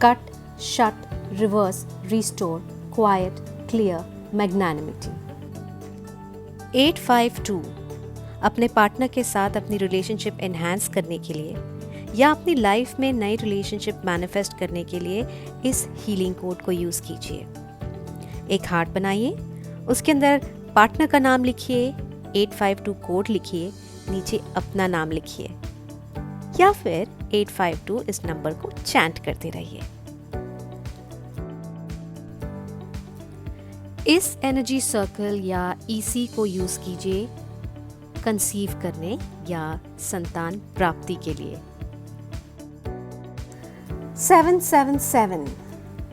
Cut, shut, reverse, restore, quite, clear, magnanimity. 852 अपने पार्टनर के साथ अपनी रिलेशनशिप एनहांस करने के लिए या अपनी लाइफ में नई रिलेशनशिप मैनिफेस्ट करने के लिए इस हीलिंग कोड को यूज़ कीजिए। एक हार्ट बनाइए, उसके अंदर पार्टनर का नाम लिखिए, 852 कोड लिखिए, नीचे अपना नाम लिखिए, या फिर 852 इस नंबर को चैंट करते रहिए। इस एनर्जी सर्कल या ईसी को यूज कीजिए कंसीव करने या संतान प्राप्ति के लिए। 777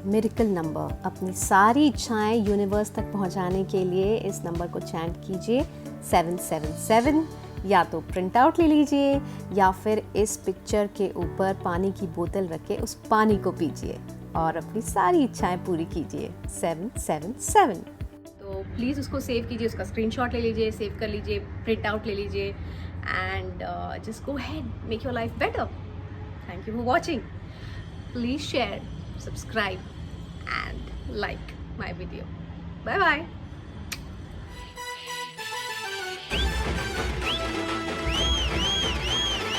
मिरेकल नंबर, अपनी सारी इच्छाएं यूनिवर्स तक पहुंचाने के लिए इस नंबर को चैंट कीजिए 777। या तो प्रिंट आउट ले लीजिए या फिर इस पिक्चर के ऊपर पानी की बोतल रख के उस पानी को पीजिए और अपनी सारी इच्छाएं पूरी कीजिए 777। तो प्लीज़ उसको सेव कीजिए, उसका स्क्रीनशॉट ले लीजिए, सेव कर लीजिए, प्रिंट आउट ले लीजिए and just go ahead, make your life better. Thank you for watching. Please share, subscribe and like my video. Bye bye.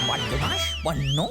What, Dimash? What, no?